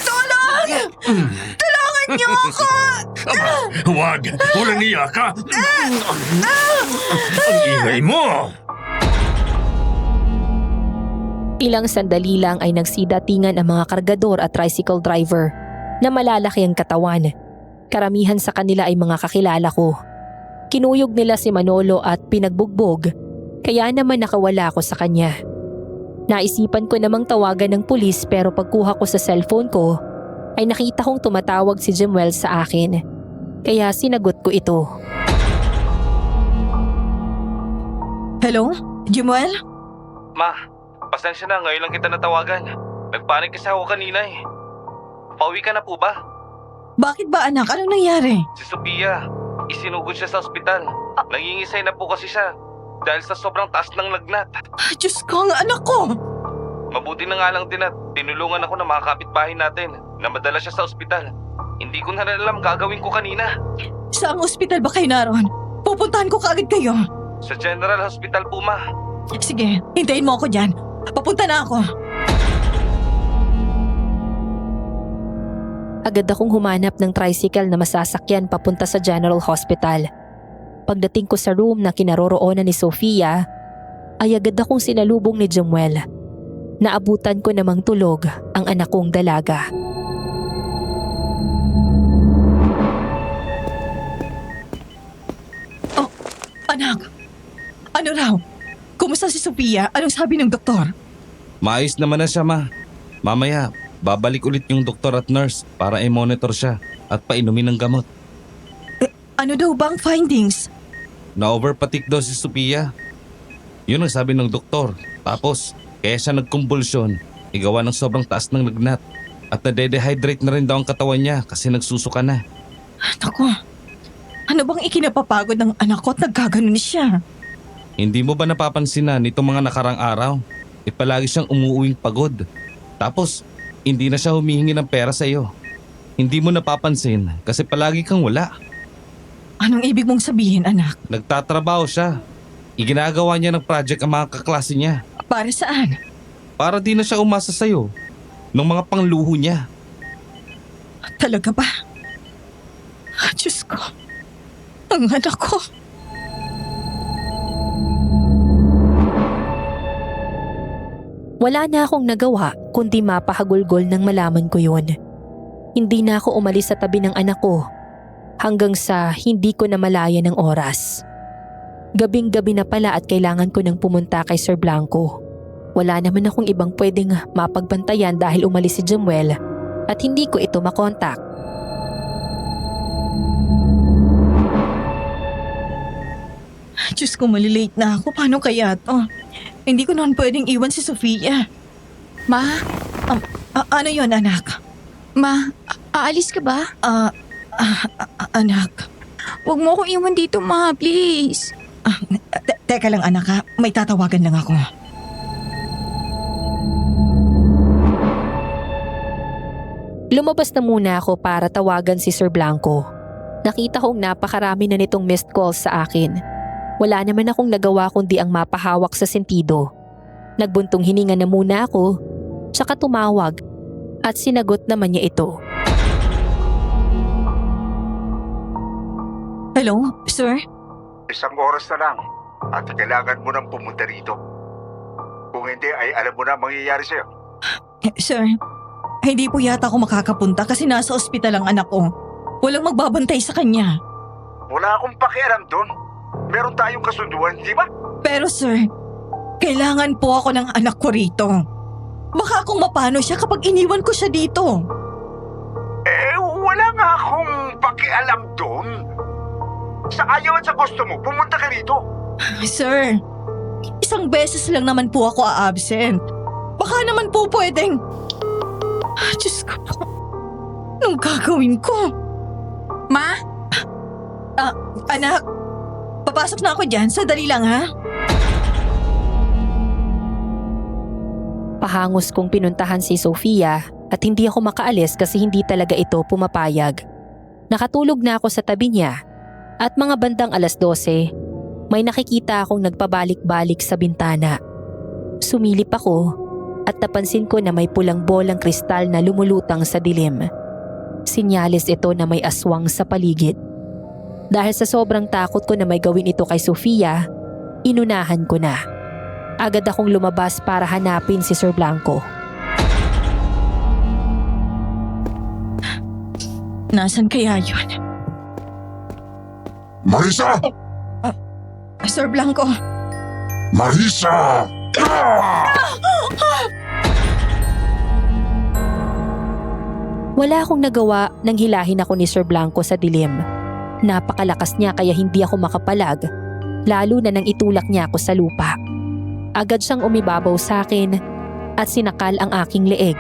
Tulong! Tulungan niyo ako! Aba, huwag! Walang iya ka! Ang ingay mo! Ilang sandali lang ay nagsidatingan ang mga kargador at tricycle driver na malalaki ang katawan. Karamihan sa kanila ay mga kakilala ko. Kinuyog nila si Manolo at pinagbugbog, kaya naman nakawala ako sa kanya. Naisipan ko namang tawagan ng pulis pero pagkuha ko sa cellphone ko ay nakita kong tumatawag si Jemuel sa akin. Kaya sinagot ko ito. Hello? Jemuel? Ma, pasensya na, ngayon lang kita natawagan. Nagpanik kasi ako kanina eh. Pauwi ka na po ba? Bakit ba anak? Anong nangyari? Si Sophia, isinugod siya sa ospital. Nangingisay na po kasi siya dahil sa sobrang taas ng lagnat. Diyos ko, ang anak ko! Mabuti na nga lang din at tinulungan ako ng mga kapitbahay natin na madala siya sa ospital. Hindi ko na alam gagawin ko kanina. Saang ospital ba kayo naroon? Pupuntahan ko kaagad kayo. Sa General Hospital po, ma. Sige, hintayin mo ako dyan. Papunta na ako. Agad akong humanap ng tricycle na masasakyan papunta sa General Hospital. Pagdating ko sa room na kinaroroonan ni Sofia, ay agad akong sinalubong ni Jemuel. Naabutan ko namang tulog ang anak kong dalaga. Oh, anak. Ano raw? Kumusta si Sofia? Anong sabi ng doktor? Maayos naman na siya, ma. Mamaya, babalik ulit yung doktor at nurse para i-monitor siya at painumin ng gamot. Ano daw bang findings? Na-overpatik daw si Sophia. Yun ang sabi ng doktor. Tapos, kaya siya nagkumbulsyon, igawa ng sobrang taas ng lagnat. At nade-dehydrate na rin daw ang katawan niya kasi nagsusuka na. Naku, ano bang ikinapapagod ng anak ko at nagkaganon siya? Hindi mo ba napapansin na nitong mga nakarang araw, palagi siyang umuuwing pagod. Tapos, hindi na siya humihingi ng pera sa iyo. Hindi mo napapansin kasi palagi kang wala. Anong ibig mong sabihin, anak? Nagtatrabaho siya. Iginagawa niya ng project ang mga kaklase niya. Para saan? Para di na siya umasa sa'yo ng mga pangluho niya. Talaga ba? Diyos ko. Ang anak ko. Wala na akong nagawa kundi mapahagulgol nang malaman ko yun. Hindi na ako umalis sa tabi ng anak ko hanggang sa hindi ko na malaya ng oras. Gabing-gabi na pala at kailangan ko nang pumunta kay Sir Blanco. Wala naman akong ibang pwedeng mapagbantayan dahil umalis si Jemuel at hindi ko ito makontak. Diyos ko, malilate na ako. Paano kaya to? Hindi ko naman pwedeng iwan si Sofia. Ma, Ano yon, anak? aalis ka ba? Anak. Huwag mo akong iwan dito, ma, please. Teka lang, anak, ha? May tatawagan lang ako. Lumabas na muna ako para tawagan si Sir Blanco. Nakita kong napakarami na nitong missed calls sa akin. Wala naman akong nagawa kundi ang mapahawak sa sentido. Nagbuntong hininga na muna ako, tsaka tumawag at sinagot naman niya ito. Hello, sir? Isang oras na lang at kailangan mo nang pumunta rito. Kung hindi ay alam mo na ang mangyayari sa'yo. Sir, hindi po yata ako makakapunta kasi nasa ospital ang anak ko. Walang magbabantay sa kanya. Wala akong pakialam doon. Meron tayong kasunduan, di ba? Pero sir, kailangan po ako ng anak ko rito. Baka kung mapano siya kapag iniwan ko siya dito. Wala nga akong pakialam doon. Sa ayaw at sa gusto mo, pumunta ka rito. Sir, isang beses lang naman po ako a-absent. Baka naman po pwedeng... Diyos ko po. Anong gagawin ko? Ma? Anak, papasok na ako dyan. Sadali lang ha. Pahangos kong pinuntahan si Sofia at hindi ako makaalis kasi hindi talaga ito pumapayag. Nakatulog na ako sa tabi niya at mga bandang 12:00, may nakikita akong nagpabalik-balik sa bintana. Sumilip ako at napansin ko na may pulang bolang kristal na lumulutang sa dilim. Sinyalis ito na may aswang sa paligid. Dahil sa sobrang takot ko na may gawin ito kay Sofia, inunahan ko na. Agad akong lumabas para hanapin si Sir Blanco. Nasaan kaya yun? Marisa! Sir Blanco, Marisa! Wala akong nagawa nang hilahin ako ni Sir Blanco sa dilim. Napakalakas niya kaya hindi ako makapalag, lalo na nang itulak niya ako sa lupa. Agad siyang umibabaw sa akin at sinakal ang aking leeg.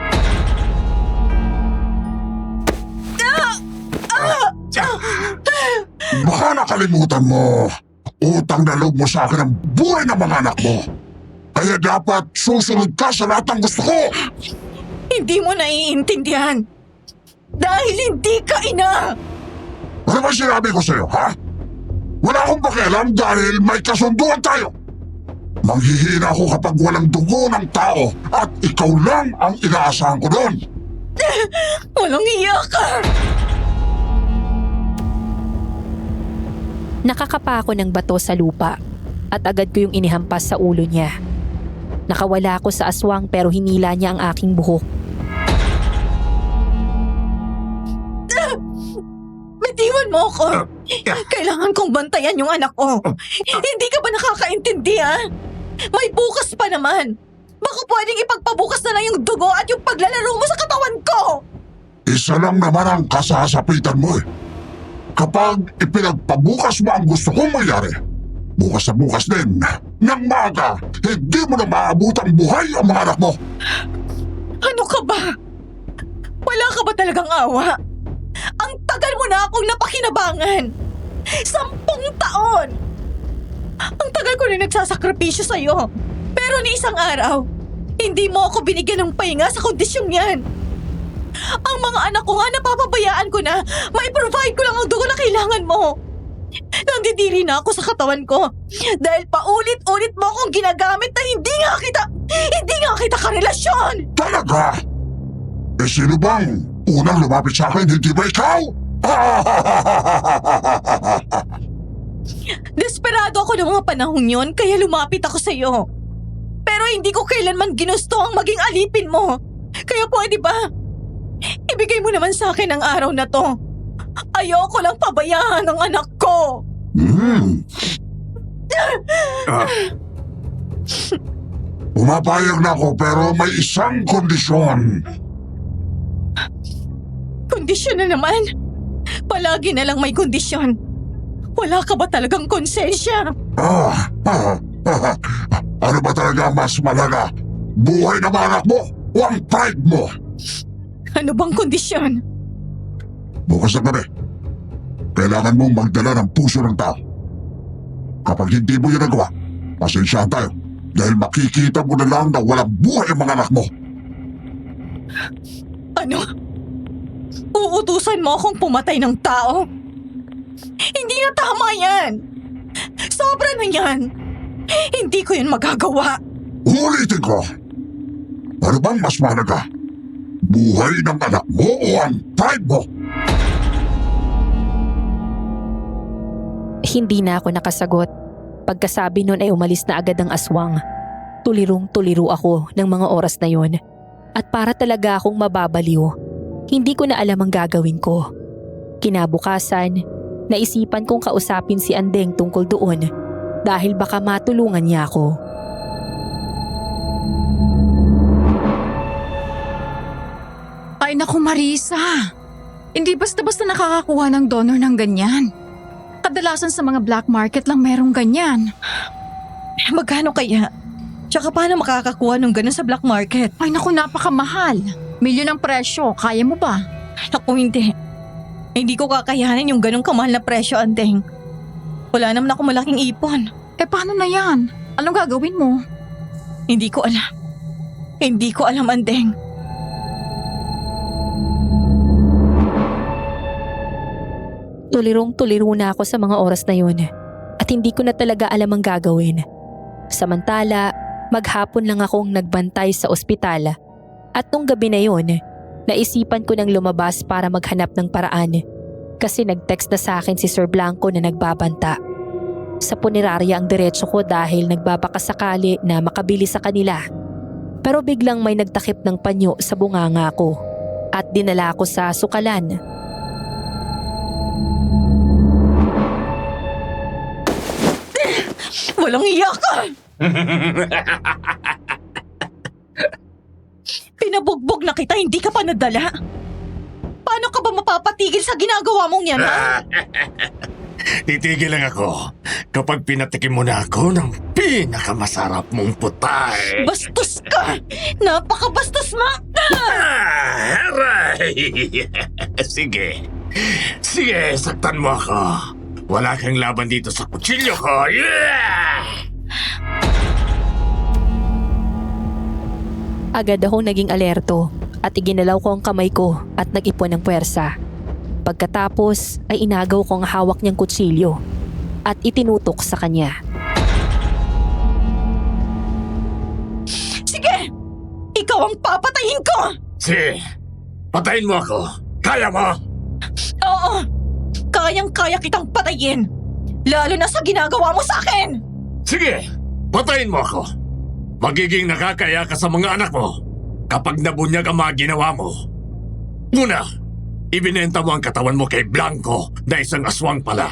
Baka nakalimutan mo. Utang na loob mo sa akin ang buhay ng mga anak mo. Kaya dapat susunod ka sa lahat ng gusto ko. hindi mo naiintindihan. Dahil hindi ka ina! Ano ba sinabi ko sa'yo, ha? Wala akong pakialam dahil may kasunduan tayo. Manghihina ako kapag walang dugo ng tao at ikaw lang ang inaasahan ko doon. Walang iya ka! Nakakapa ako ng bato sa lupa at agad ko yung inihampas sa ulo niya. Nakawala ako sa aswang pero hinila niya ang aking buhok. Bitiwan mo ako! Kailangan kong bantayan yung anak ko. Hindi ka ba nakakaintindi, ha? May bukas pa naman. Baka pwedeng ipagpabukas na lang yung dugo at yung paglalaro mo sa katawan ko! Isa lang naman ang kasasapitan mo eh. Kapag ipinagpabukas mo ang gusto kong mangyari, bukas na bukas din, nang maaga, hindi mo na maabot ang buhay ang mga anak mo. Ano ka ba? Wala ka ba talagang awa? Ang tagal mo na akong napakinabangan! 10 taon! Ang tagal ko na nagsasakripisyo sa'yo. Pero ni isang araw, hindi mo ako binigyan ng pahinga sa kondisyong yan. Ang mga anak ko nga napapabayaan ko na mai-provide ko lang ang dugo na kailangan mo. Nandidiri na ako sa katawan ko dahil paulit-ulit mo akong ginagamit na hindi nga kita karelasyon. Talaga? Eh sino bang unang lumapit sa akin, hindi ba ikaw? Desperado ako ng mga panahong yon kaya lumapit ako sa'yo. Pero hindi ko kailanman ginusto ang maging alipin mo. Kaya pwede ba? Ibigay mo naman sa akin ang araw na to. Ayoko lang pabayaan ang anak ko. Pumapayag na ako pero may isang kondisyon. Kondisyon na naman? Palagi na lang may kondisyon. Wala ka ba talagang konsensya? Ano ba talaga mas malaga? Buhay ng mga anak mo o ang pride mo? Ano bang kondisyon? Bukas na gabi, kailangan mong magdala ng puso ng tao. Kapag hindi mo yun nagawa, pasensyahan tayo dahil makikita mo na lang na walang buhay ang mga anak mo. Ano? Uutusan mo akong pumatay ng tao? Hindi na tama yan! Sobra na yan! Hindi ko yun magagawa! Ulitin ko, ano bang mas mahalaga? Buhay ng anak mo o ang pride mo? Hindi na ako nakasagot. Pagkasabi nun ay umalis na agad ang aswang. Tulirong-tuliro ako ng mga oras na yun. At para talaga akong mababaliw, hindi ko na alam ang gagawin ko. Kinabukasan, naisipan kong kausapin si Andeng tungkol doon. dahil baka matulungan niya ako. Ay naku Marisa, hindi basta-basta nakakakuha ng donor ng ganyan. Kadalasan sa mga black market lang merong ganyan. Magkano kaya? Tsaka paano makakakuha ng ganun sa black market? Ay naku, napakamahal. Milyon ang presyo, kaya mo ba? Naku, hindi. Hindi ko kakayanin yung ganung kamahal na presyo, Anteng. Wala naman ako malaking ipon. Eh paano na yan? Anong gagawin mo? Hindi ko alam. Hindi ko alam, Anteng. Tulirong-tuliro na ako sa mga oras na yun at hindi ko na talaga alam ang gagawin. Samantala, maghapon lang akong nagbantay sa ospital at nung gabi na yun, naisipan ko nang lumabas para maghanap ng paraan kasi nag-text na sa akin si Sir Blanco na nagbabanta. Sa punerarya ang diretso ko dahil nagbabakasakali na makabili sa kanila. Pero biglang may nagtakip ng panyo sa bunganga ko at dinala ako sa sukalan. Walang iyak ka! Pinabugbog na kita, hindi ka pa nadala. Paano ka ba mapapatigil sa ginagawa mong yan, ha? Titigil lang ako kapag pinatikim mo na ako ng pinakamasarap mong putay. Bastos ka! Napakabastos mo! Aray! Sige. Sige, saktan mo ako. Wala kang laban dito sa kutsilyo ko. Yeah! Agad akong naging alerto at iginalaw ko ang kamay ko at nag-ipon ng puwersa. Pagkatapos ay inagaw ko ang hawak niyang kutsilyo at itinutok sa kanya. Sige! Ikaw ang papatayin ko! Sige, patayin mo ako. Kaya mo? Oo! Kayang-kaya kitang patayin! Lalo na sa ginagawa mo sa akin! Sige, patayin mo ako. Magiging nakakaya ka sa mga anak mo kapag nabunyag ang mga ginawa mo. Una, ibinenta mo ang katawan mo kay Blanco na isang aswang pala.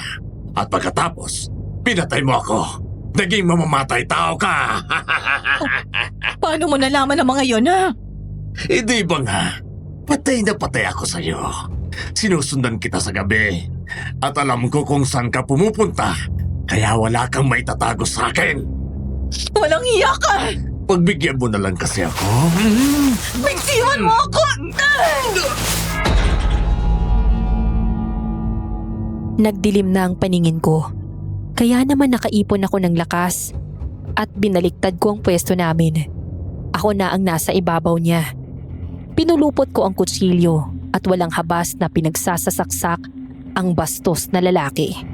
At pagkatapos, pinatay mo ako. Naging mamamatay tao ka. Paano mo nalaman ang mga yon, ha? Hindi ba nga? Patay na patay ako sa'yo. Sinusundan kita sa gabi. At alam ko kung saan ka pumupunta. Kaya wala kang maitatago sa akin. Walang iyak ka! Pagbigyan mo na lang kasi ako. Bigtiwan mo ako! Nagdilim na ang paningin ko. Kaya naman nakaipon ako ng lakas at binaliktad ko ang pwesto namin. Ako na ang nasa ibabaw niya. Pinulupot ko ang kutsilyo at walang habas na pinagsasasaksak ang bastos na lalaki.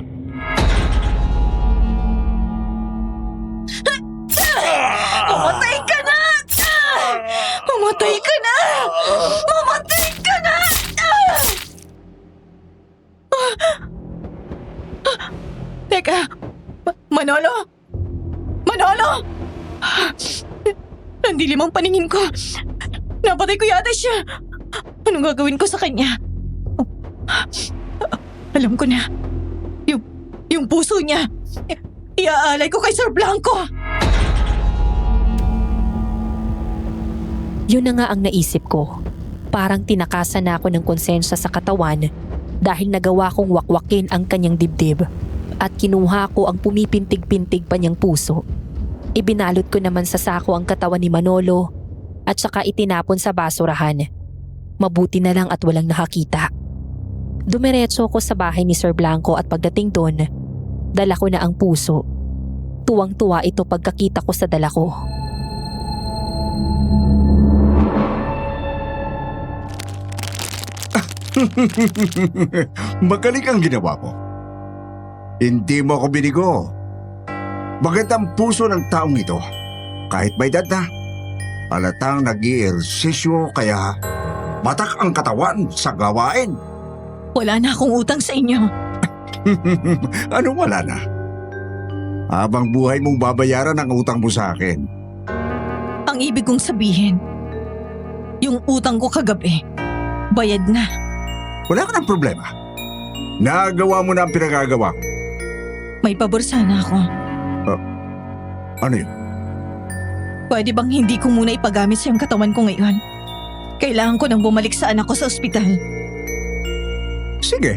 Mamatay ka na! Mamatay ka na! Mamatay ka na! Teka, Manolo? Manolo! Nandilim ang paningin ko. Napatay ko yata siya. Anong gagawin ko sa kanya? Alam ko na. Yung puso niya. Iaalay ko kay Sir Blanco. Yun na nga ang naisip ko. Parang tinakasan na ako ng konsensya sa katawan dahil nagawa kong wakwakin ang kanyang dibdib at kinuha ko ang pumipintig-pintig pa niyang puso. Ibinalot ko naman sa sako ang katawan ni Manolo at saka itinapon sa basurahan. Mabuti na lang at walang nakakita. Dumiretso ko sa bahay ni Sir Blanco at pagdating doon, dala ko na ang puso. Tuwang-tuwa ito pagkakita ko sa dala ko. Magaling ang ginawa mo. Hindi mo ako binigo. Magandang puso ng taong ito. Kahit may edad na, halatang nag-i-ersisyo kaya matak ang katawan sa gawain. Wala na akong utang sa inyo. Anong wala na? Habang buhay mong babayaran ang utang mo sa akin. Ang ibig kong sabihin, yung utang ko kagabi, bayad na. Wala ka ng problema. Nagawa mo na ang pinagagawa ko. May pabor sana ako. Ano yun? Pwede bang hindi ko muna ipagamit sa yung katawan ko ngayon? Kailangan ko nang bumalik sa anak ko sa ospital. Sige.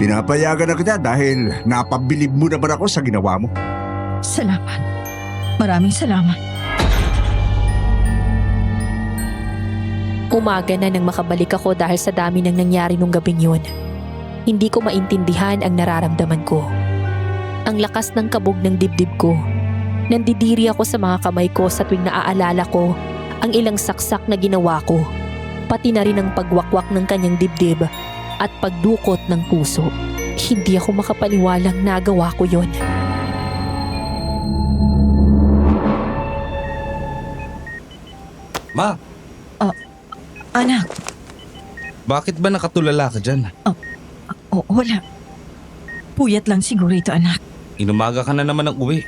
Pinapayagan na kita dahil napabilib mo naman ako sa ginawa mo. Salamat. Maraming salamat. Umaga na nang makabalik ako dahil sa dami ng nangyari nung gabing yun. Hindi ko maintindihan ang nararamdaman ko. Ang lakas ng kabog ng dibdib ko. Nandidiri ako sa mga kamay ko sa tuwing naaalala ko ang ilang saksak na ginawa ko. Pati na rin ang pagwakwak ng kanyang dibdib at pagdukot ng puso. Hindi ako makapaniwalang nagawa ko yon. Ma, Anak, bakit ba nakatulala ka dyan? wala. Puyat lang siguro ito, anak. Inumaga ka na naman ng uwi.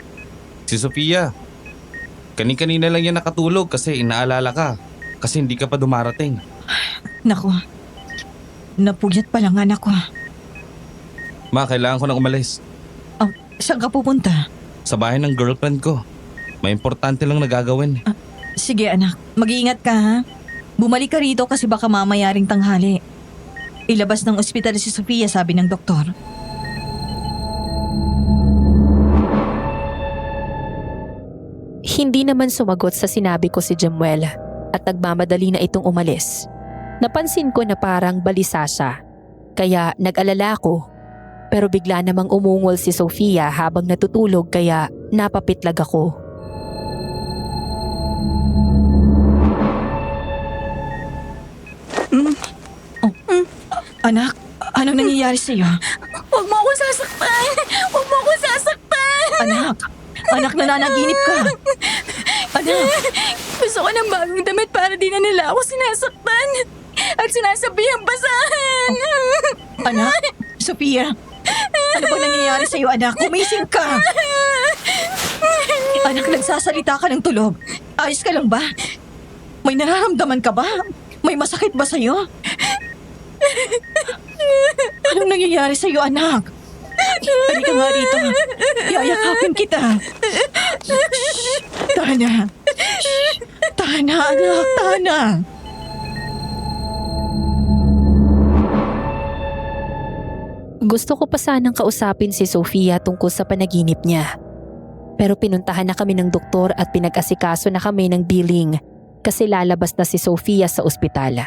Si Sofia, kani-kanina lang yan nakatulog kasi inaalala ka. Kasi hindi ka pa dumarating. Naku, napuyat pa lang anak ko. Ma, kailangan ko nang umalis. Saan ka pupunta? Sa bahay ng girlfriend ko. May importante lang nagagawin. Sige anak, mag-iingat ka ha. Bumalik ka rito kasi baka mamaya ring tanghali. Ilabas ng ospital si Sofia, sabi ng doktor. Hindi naman sumagot sa sinabi ko si Jemuel at nagmamadali na itong umalis. Napansin ko na parang balisa siya. Kaya nag-alala ko. Pero bigla namang umungol si Sofia habang natutulog kaya napapitlag ako. Anak, anong nangyayari sa'yo? Huwag mo akong sasaktan! Huwag mo akong sasaktan! Anak, nananaginip ka. Anak, Gusto ko ng bagong damit para di na nila ako sinasaktan. At sinasabihang basahan. anak, Sofia. Ano bang nangyayari sa'yo, anak? Kumising ka. Anak, nagsasalita ka ng tulog. Ayos ka lang ba? May nararamdaman ka ba? May masakit ba sa'yo? Anong nangyayari sa'yo, anak? Halika nga rito. Yayakapin kita. Shh! Tana. Tana, anak. Tana. Gusto ko pa sanang kausapin si Sofia tungkol sa panaginip niya. Pero pinuntahan na kami ng doktor at pinag-asikaso na kami ng billing kasi lalabas na si Sofia sa ospital.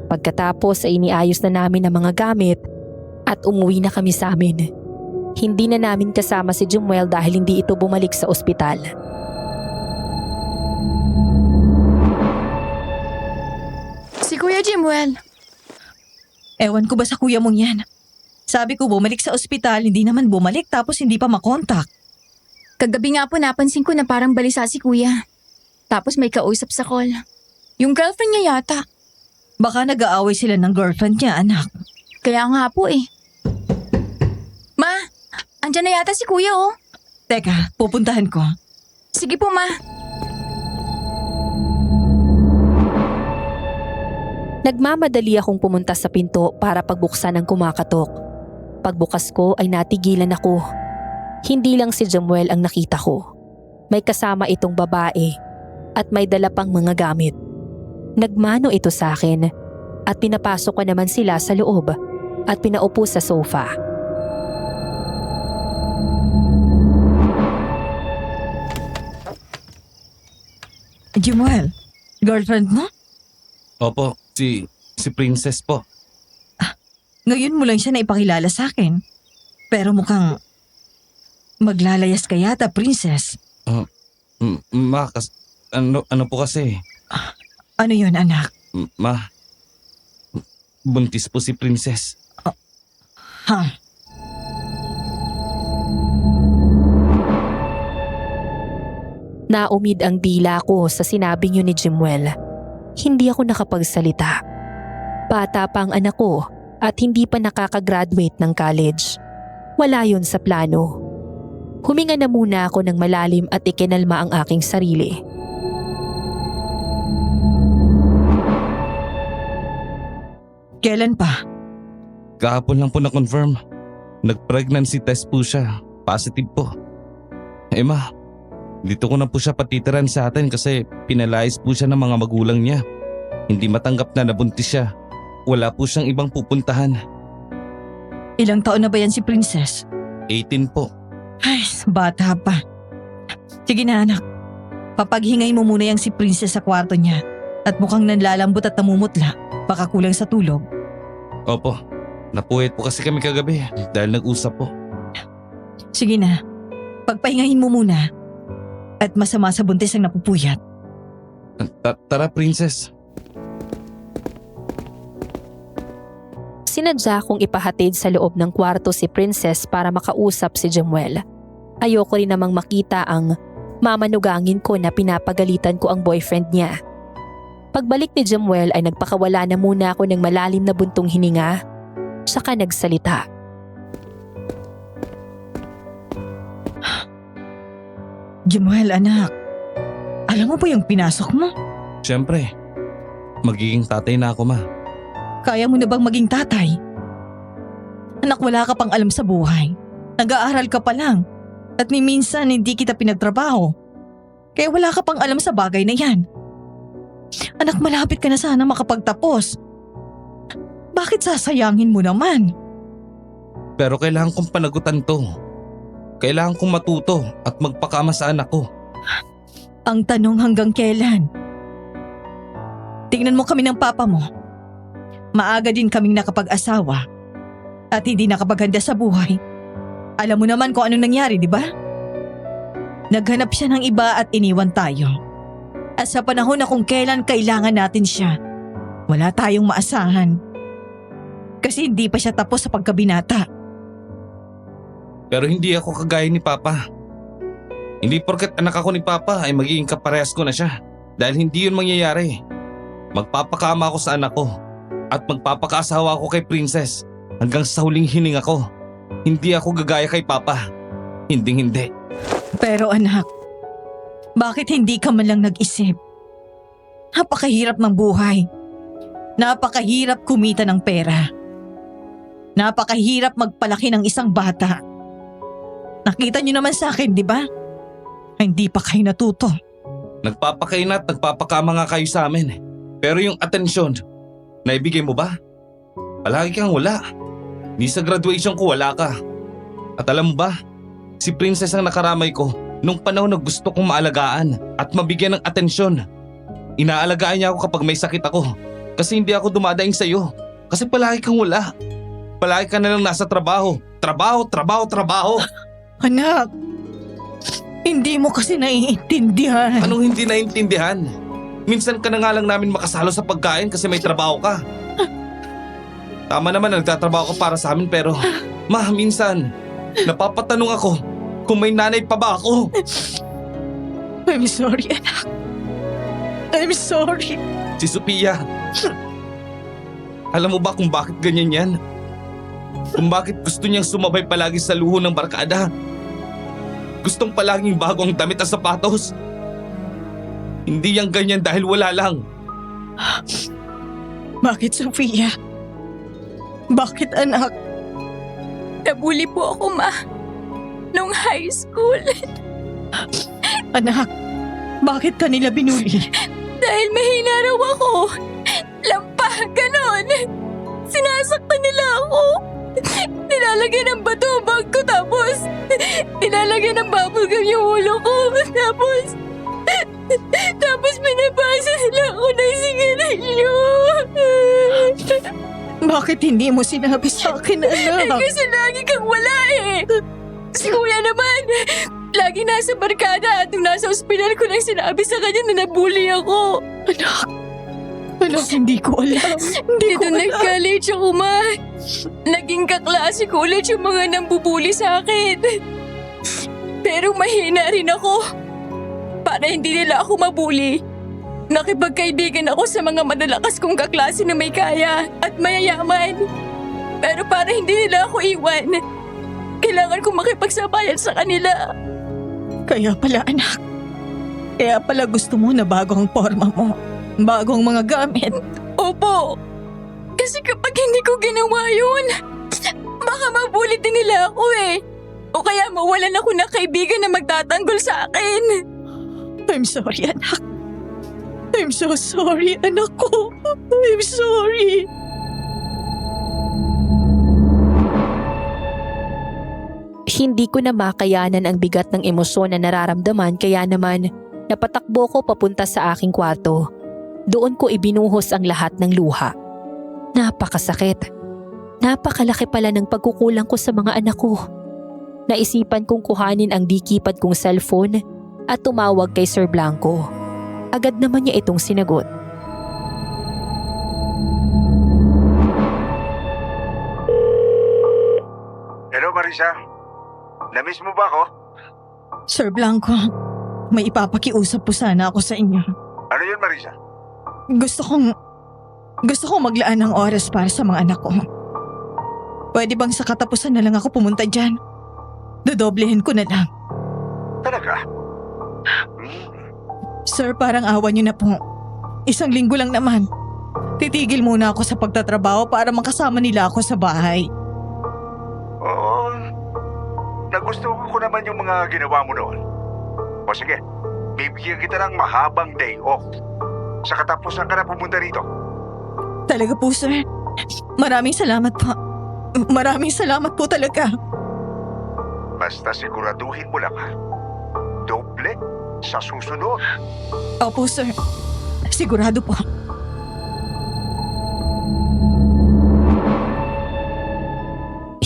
Pagkatapos ay iniayos na namin ang mga gamit at umuwi na kami sa amin. Hindi na namin kasama si Jemuel dahil hindi ito bumalik sa ospital. Si Kuya Jemuel. Ewan ko ba sa kuya mong yan? Sabi ko bumalik sa ospital, hindi naman bumalik tapos hindi pa makontak. Kagabi nga po napansin ko na parang balisa si Kuya. Tapos may kausap sa call. Yung girlfriend niya yata. Baka nag-aaway sila ng girlfriend niya, anak. Kaya nga po eh. Ma, andyan na yata si Kuya oh. Teka, pupuntahan ko. Sige po ma. Nagmamadali akong pumunta sa pinto para pagbuksan ang kumakatok. Pagbukas ko ay natigilan ako. Hindi lang si Jemuel ang nakita ko. May kasama itong babae at may dala pang mga gamit. Nagmano ito sa akin at pinapasok ko naman sila sa loob at pinaupo sa sofa. Jemuel, girlfriend mo? Opo, si Princess po. Ngayon mo lang siya naipakilala sa akin. Pero mukhang maglalayas ka yata, Princess. Ma, ano po kasi? Ano yon, anak? Ma, buntis po si Princess. Ha? Naumid ang dila ko sa sinabing yun ni Jemuel. Hindi ako nakapagsalita. Bata pa ang anak ko at hindi pa nakakagraduate ng college. Wala yun sa plano. Huminga na muna ako ng malalim at ikinalma ang aking sarili. Kailan pa? Kahapon lang po na-confirm. Nag-pregnancy test po siya. Positive po. Ma, Dito ko na po siya patitiran sa atin kasi pinalayas po siya ng mga magulang niya. Hindi matanggap na nabuntis siya. Wala po siyang ibang pupuntahan. Ilang taon na ba yan si Princess? 18 po. Ay, bata pa. Sige na anak, papaghingay mo muna yung si Princess sa kwarto niya at mukhang nanlalambot at namumutla, baka kulang sa tulog. Opo, napuwet po kasi kami kagabi dahil nag-usap po. Sige na, pagpahingahin mo muna at masama sa buntis ang napupuyat. Tara Princess. Sinadya kong ipahatid sa loob ng kwarto si Princess para makausap si Jemuel. Ayoko rin namang makita ang mamanugangin ko na pinapagalitan ko ang boyfriend niya. Pagbalik ni Jemuel ay nagpakawala na muna ako ng malalim na buntong hininga, saka nagsalita. Jemuel anak, alam mo ba yung pinasok mo? Siyempre, magiging tatay na ako ma. Kaya mo na bang maging tatay? Anak, wala ka pang alam sa buhay. Nag-aaral ka pa lang. At ni minsan hindi kita pinagtrabaho. Kaya wala ka pang alam sa bagay na yan. Anak, malapit ka na sana makapagtapos. Bakit sasayangin mo naman? Pero kailangan kong panagutan to. Kailangan kong matuto at magpakama sa anak ko. Ang tanong hanggang kailan? Tingnan mo kami ng papa mo. Maaga din kaming nakapag-asawa at hindi nakapaghanda sa buhay. Alam mo naman kung anong nangyari, di ba? Naghanap siya ng iba at iniwan tayo. At sa panahon na kung kailan kailangan natin siya, wala tayong maasahan. Kasi hindi pa siya tapos sa pagkabinata. Pero hindi ako kagaya ni Papa. Hindi porket anak ako ni Papa ay magiging kaparehas ko na siya. Dahil hindi yun mangyayari. Magpapakama ako sa anak ko. At magpapakaasawa ako kay Princess hanggang sa huling hininga ko. Hindi ako gagaya kay Papa. Hindi. Pero anak, bakit hindi ka man lang nag-isip? Napakahirap ng buhay. Napakahirap kumita ng pera. Napakahirap magpalaki ng isang bata. Nakita niyo naman sa akin, di ba? Hindi pa kayo natuto. Nagpapakaina at nagpapakama nga kayo sa amin. Pero yung atensyon, naibigay mo ba? Palagi kang wala. Di sa graduation ko wala ka. At alam mo ba, si Princess ang nakaramay ko nung panahon na gusto kong maalagaan at mabigyan ng atensyon. Inaalagaan niya ako kapag may sakit ako kasi hindi ako dumadaing sa iyo. Kasi palagi kang wala. Palagi ka na lang nasa trabaho. Trabaho. Anak, hindi mo kasi naiintindihan. Anong hindi naintindihan? Minsan ka na nga lang namin makasalo sa pagkain kasi may trabaho ka. Tama naman na nagtatrabaho ka para sa amin pero minsan napapatanong ako kung may nanay pa ba ako. I'm sorry, anak. I'm sorry. Si Sophia. Alam mo ba kung bakit ganyan yan? Kung bakit gusto niyang sumabay palagi sa luho ng barkada? Gustong palaging bago ang damit at sapatos? Hindi yan ganyan dahil wala lang. Bakit, Sofia? Bakit, anak? Nabully po ako, ma. Nung high school. Anak, bakit kanila binuli? Dahil mahina raw ako. Lampa, ganon. Sinasaktan nila ako. Nilalagyan ng bato ang bag ko tapos nilalagyan ng bubblegum yung ulo ko. Tapos pinapasa nila ako ng sigarilyo. Bakit hindi mo sinabi sa akin, anak? Kasi lagi kang wala eh. Si kuya naman, lagi nasa barkada at nung nasa ospital ko lang sinabi sa kanya na nabully ako. Anak, hindi ko alam. Dito nag-college ako, ma. Naging kaklase ko ulit yung mga nambubuli sa akin. Pero mahina rin ako. Para hindi nila ako mabuli, nakipagkaibigan ako sa mga malalakas kong kaklase na may kaya at mayayaman. Pero para hindi nila ako iwan, kailangan kong makipagsabayan sa kanila. Kaya pala, anak. Kaya pala gusto mo na bago ang forma mo. Bagong mga gamit. Opo. Kasi kapag hindi ko ginawa yun, baka mabulit din nila ako eh. O kaya mawalan ako ng kaibigan na magtatanggol sa akin. I'm sorry, anak. I'm so sorry, anak ko. I'm sorry. Hindi ko na makayanan ang bigat ng emosyon na nararamdaman kaya naman napatakbo ko papunta sa aking kwarto. Doon ko ibinuhos ang lahat ng luha. Napakasakit. Napakalaki pala ng pagkukulang ko sa mga anak ko. Naisipan kong kuhanin ang di-keypad kong cellphone at tumawag kay Sir Blanco. Agad naman niya itong sinagot. Hello, Marisa. Namiss mo ba ako? Sir Blanco, may ipapakiusap po sana ako sa inyo. Ano yun, Marisa? Gusto kong maglaan ng oras para sa mga anak ko. Pwede bang sa katapusan na lang ako pumunta dyan? Dodoblehin ko na lang. Talaga? Sir, parang awa niyo na po. 1 linggo lang naman. Titigil muna ako sa pagtatrabaho para makasama nila ako sa bahay. Oo. Nagustuhan ko naman yung mga ginawa mo noon. O sige, bibigyan kita ng mahabang day off. Sa katapusan ka na pumunta rito. Talaga po, sir. Maraming salamat po. Maraming salamat po talaga. Basta siguraduhin mo lang ha. Doble sa susunod. Opo, sir. Sigurado po.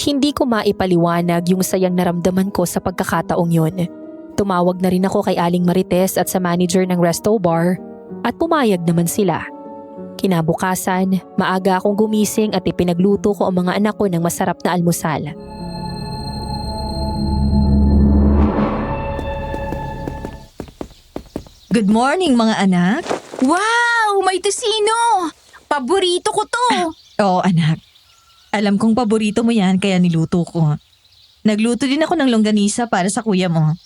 Hindi ko maipaliwanag yung sayang naramdaman ko sa pagkakataong yun. Tumawag na rin ako kay Aling Marites at sa manager ng resto bar at pumayag naman sila. Kinabukasan, maaga akong gumising at ipinagluto ko ang mga anak ko ng masarap na almusal. Good morning, mga anak. Wow! May tusino! Paborito ko to! Oo, anak. Alam kong paborito mo yan kaya niluto ko. Nagluto din ako ng longganisa para sa kuya mo.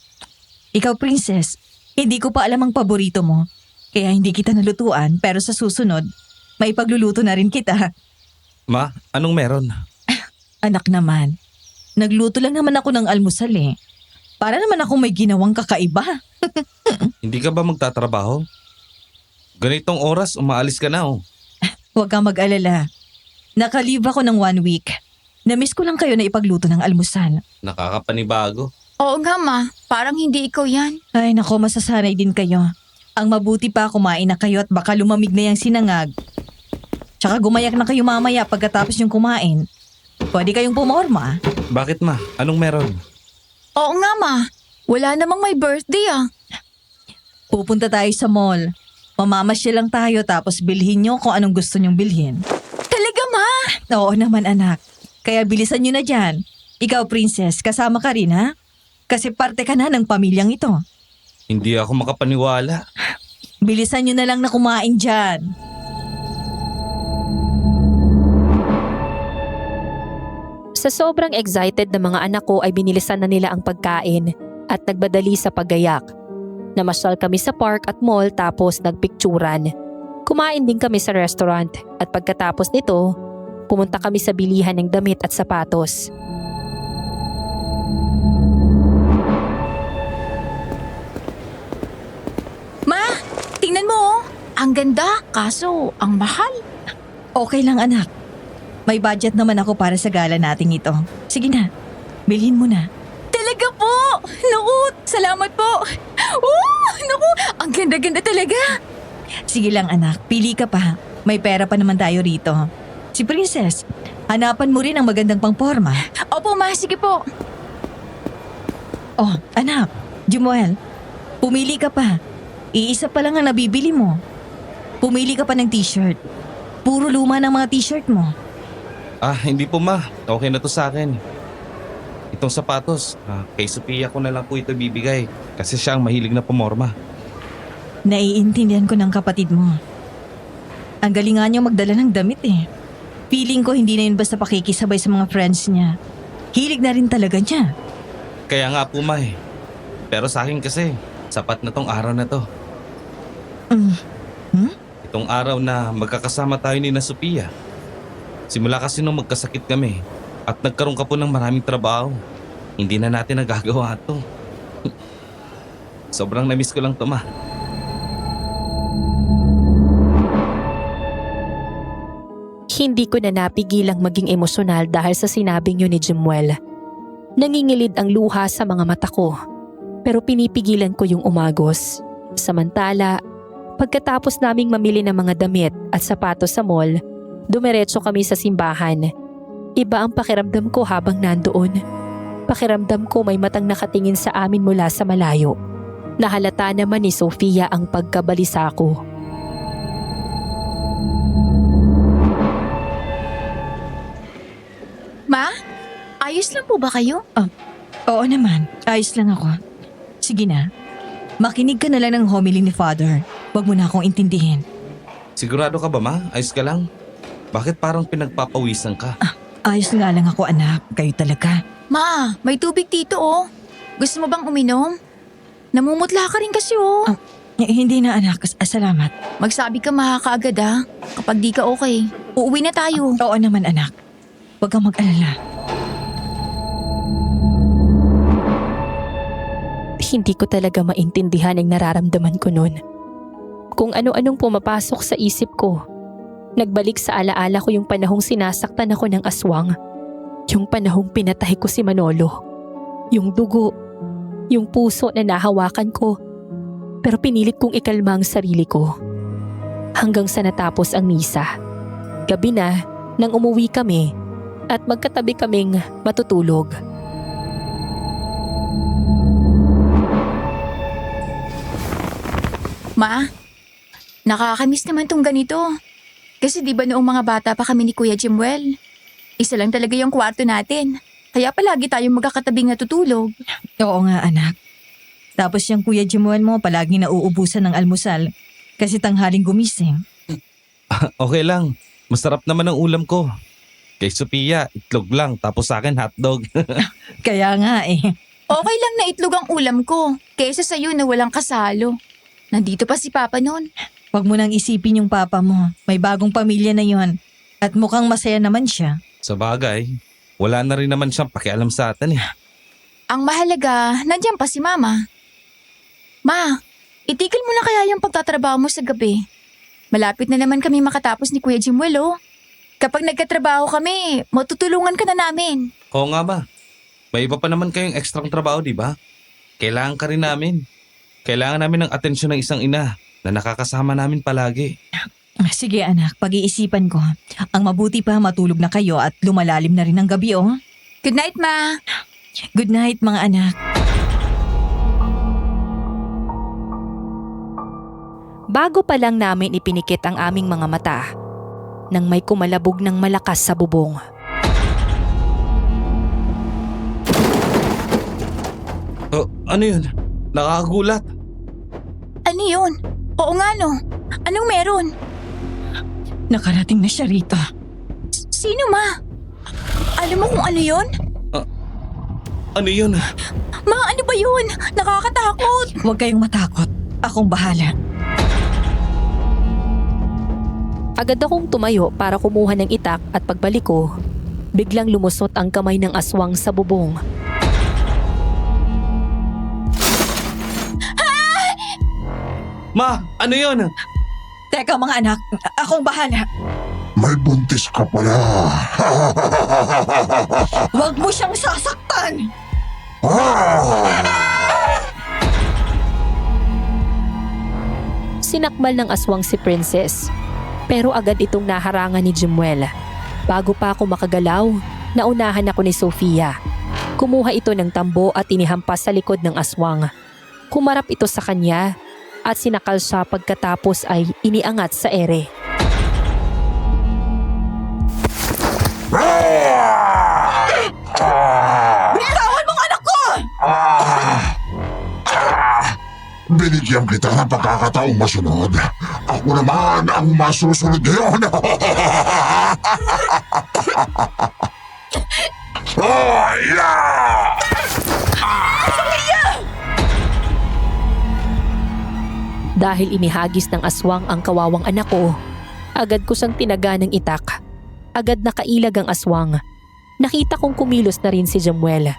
Ikaw, princess, hindi ko pa alam ang paborito mo. Kaya hindi kita nalutuan pero sa susunod, may pagluluto na rin kita. Ma, anong meron? Anak naman, nagluto lang naman ako ng almusal eh. Para naman akong may ginawang kakaiba. Hindi ka ba magtatrabaho? Ganitong oras, umaalis ka na oh. Huwag kang mag-alala. Nakalive ako ng 1 week. Namiss ko lang kayo na ipagluto ng almusal. Nakakapanibago. Oo nga ma, parang hindi ikaw yan. Ay nako, masasanay din kayo. Ang mabuti pa kumain na kayo at baka lumamig na yung sinangag. Tsaka gumayak na kayo mamaya pagkatapos yung kumain. Pwede kayong pumorma. Bakit ma? Anong meron? Oo nga ma, wala namang may birthday ah. Pupunta tayo sa mall. Mamamasyal lang tayo tapos bilhin nyo kung anong gusto nyong bilhin. Talaga ma? Oo naman anak. Kaya bilisan nyo na dyan. Ikaw princess, kasama ka rin ha? Kasi parte ka na ng pamilyang ito. Hindi ako makapaniwala. Bilisan nyo na lang na kumain dyan. Sa sobrang excited na mga anak ko ay binilisan na nila ang pagkain at nagbadali sa paggayak. Namasyal kami sa park at mall tapos nagpikturan. Kumain din kami sa restaurant at pagkatapos nito, pumunta kami sa bilihan ng damit at sapatos. Ma, tingnan mo oh. Ang ganda, kaso ang mahal. Okay lang anak. May budget naman ako para sa gala nating ito. Sige na, bilhin mo na. Talaga po! Naku, salamat po! Naku, ang ganda-ganda talaga! Sige lang anak, pili ka pa. May pera pa naman tayo rito. Si Princess, hanapan mo rin ang magandang pangporma. Opo ma, sige po. Oh, anak, Jumuel, pumili ka pa. Iisa pa lang ang nabibili mo. Pumili ka pa ng t-shirt. Puro luma ng mga t-shirt mo. Ah, hindi po ma. Okay na to sa akin. Itong sapatos, kay Sophia ko na lang po ito bibigay kasi siya ang mahilig na pumorma. Naiintindihan ko ng kapatid mo. Ang galingan niya magdala ng damit eh. Feeling ko hindi na yun basta pakikisabay sa mga friends niya. Hilig na rin talaga niya. Kaya nga po ma eh. Pero sa akin kasi, sapat na tong araw na to. Itong araw na magkakasama tayo ni na Sophia. Simula kasi nung magkasakit kami at nagkaroon ka po ng maraming trabaho, hindi na natin nagagawa to. Sobrang namiss ko lang to ma. Hindi ko na napigilang maging emosyonal dahil sa sinabing yun ni Jemuel. Nangingilid ang luha sa mga mata ko, pero pinipigilan ko yung umagos. Samantala, pagkatapos naming mamili ng mga damit at sapatos sa mall, dumiretso kami sa simbahan. Iba ang pakiramdam ko habang nandoon. Pakiramdam ko may matang nakatingin sa amin mula sa malayo. Nahalata naman ni Sofia ang pagkabalisa ko. Ma, ayos lang po ba kayo? Oo naman, ayos lang ako. Sige na, makinig ka na lang ng homily ni Father. Huwag mo na akong intindihin. Sigurado ka ba, ma? Ayos ka lang? Bakit parang pinagpapawisan ka? Ayos nga lang ako, anak. Kayo talaga. Ma, may tubig dito oh. Gusto mo bang uminom? Namumutla ka rin kasi oh. Hindi na, anak. Salamat. Magsabi ka makakaagad ah. Kapag di ka okay, uuwi na tayo. Oo naman, anak. Huwag kang mag-alala. Hindi ko talaga maintindihan ang nararamdaman ko noon. Kung ano-anong pumapasok sa isip ko. Nagbalik sa alaala ko yung panahong sinasaktan ako ng aswang. Yung panahong pinatay ko si Manolo. Yung dugo. Yung puso na nahawakan ko. Pero pinilit kong ikalma ang sarili ko. Hanggang sa natapos ang misa. Gabi na, nang umuwi kami at magkatabi kaming matutulog. Ma, nakakamiss naman tong ganito. Kasi di ba noong mga bata pa kami ni Kuya Jemuel, isa lang talaga yung kwarto natin. Kaya palagi tayong magkakatabing natutulog. Oo nga, anak. Tapos yung Kuya Jemuel mo palagi nauubusan ng almusal kasi tanghaling gumising. Okay lang. Masarap naman ang ulam ko. Kay Sophia, itlog lang. Tapos sa akin, hotdog. Kaya nga eh. Okay lang na itlog ang ulam ko, kaysa sa'yo na walang kasalo. Nandito pa si Papa noon. Huwag mo nang isipin yung papa mo. May bagong pamilya na yon. At mukhang masaya naman siya. Sa bagay, wala na rin naman siyang pakialam sa atin eh. Ang mahalaga, nandiyan pa si Mama. Ma, itigil mo na kaya yung pagtatrabaho mo sa gabi. Malapit na naman kami makatapos ni Kuya Jemuel oh. Kapag nagkatrabaho kami, matutulungan ka na namin. Oo nga ba? May iba pa naman kayong ekstrang trabaho, di ba? Kailangan ka rin namin. Kailangan namin ng atensyon ng isang ina na nakakasama namin palagi. Sige anak, pag-iisipan ko. Ang mabuti pa matulog na kayo at lumalalim na rin ang gabi oh. Good night, Ma. Good night mga anak. Bago pa lang namin ipinikit ang aming mga mata, nang may kumalabog ng malakas sa bubong. Oh, ano yun? Nakakagulat. Ano yun? Oo nga no. Anong meron? Nakarating na siya rito. Sino, Ma? Alam mo kung ano yun? Ano yun? Ma, ano ba yun? Nakakatakot. Huwag kayong matakot. Akong bahala. Agad akong tumayo para kumuha ng itak at pagbalik ko, biglang lumusot ang kamay ng aswang sa bubong. Ma, ano yun? Teka mga anak, akong bahala. May buntis ka pala. Huwag mo siyang sasaktan! Sinakmal ng aswang si Princess, pero agad itong naharangan ni Jemuel. Bago pa ako makagalaw, naunahan ako ni Sofia. Kumuha ito ng tambo at inihampas sa likod ng aswang. Kumarap ito sa kanya at sinakal siya pagkatapos ay iniangat sa ere. Bitawan mo ang anak ko! Binigyan kita ng pagkakataong masunod. Ako naman ang masusunod ngayon. Oh, yeah! Dahil inihagis ng aswang ang kawawang anak ko, agad ko siyang tinaga ng itak. Agad nakailag ang aswang. Nakita kong kumilos na rin si Jemuel.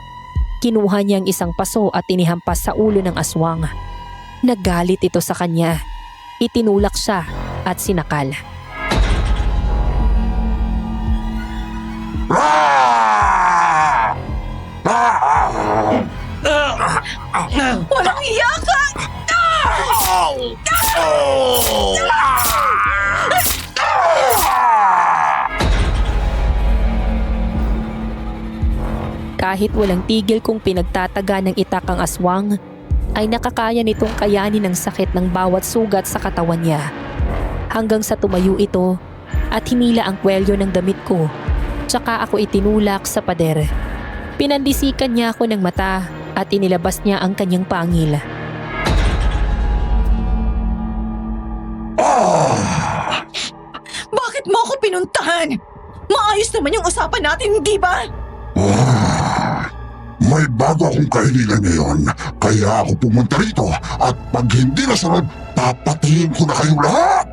Kinuha niya ang isang paso at inihampas sa ulo ng aswang. Nagalit ito sa kanya. Itinulak siya at sinakal. Ah! Ah! Walang iya ka! Kahit walang tigil kong pinagtataga ng itak ang aswang, ay nakakaya nitong kayanin ang sakit ng bawat sugat sa katawan niya. Hanggang sa tumayo ito at hinila ang kwelyo ng damit ko, tsaka ako itinulak sa pader. Pinandisikan niya ako ng mata at inilabas niya ang kanyang pangil. Bakit mo ako pinuntahan? Maayos naman yung usapan natin, hindi ba? May bago akong kahilingan ngayon, kaya ako pumunta rito at pag hindi nasunod, papatayin ko na kayong lahat!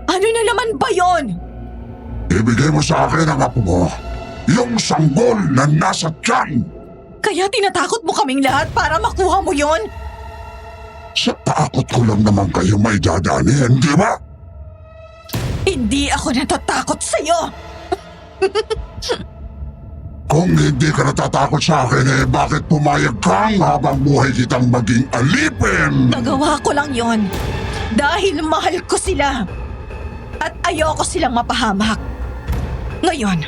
Ano na naman ba yon? Ibigay mo sa akin ang apo mo, yung sanggol na nasa tiyan! Kaya tinatakot mo kaming lahat para makuha mo yon? Sa takot ko lang naman kayo may dadanin, di ba? Hindi ako natatakot sa'yo! Kung hindi ka natatakot sa akin, bakit pumayag kang habang buhay kitang maging alipin? Nagawa ko lang yon dahil mahal ko sila at ayoko silang mapahamak. Ngayon,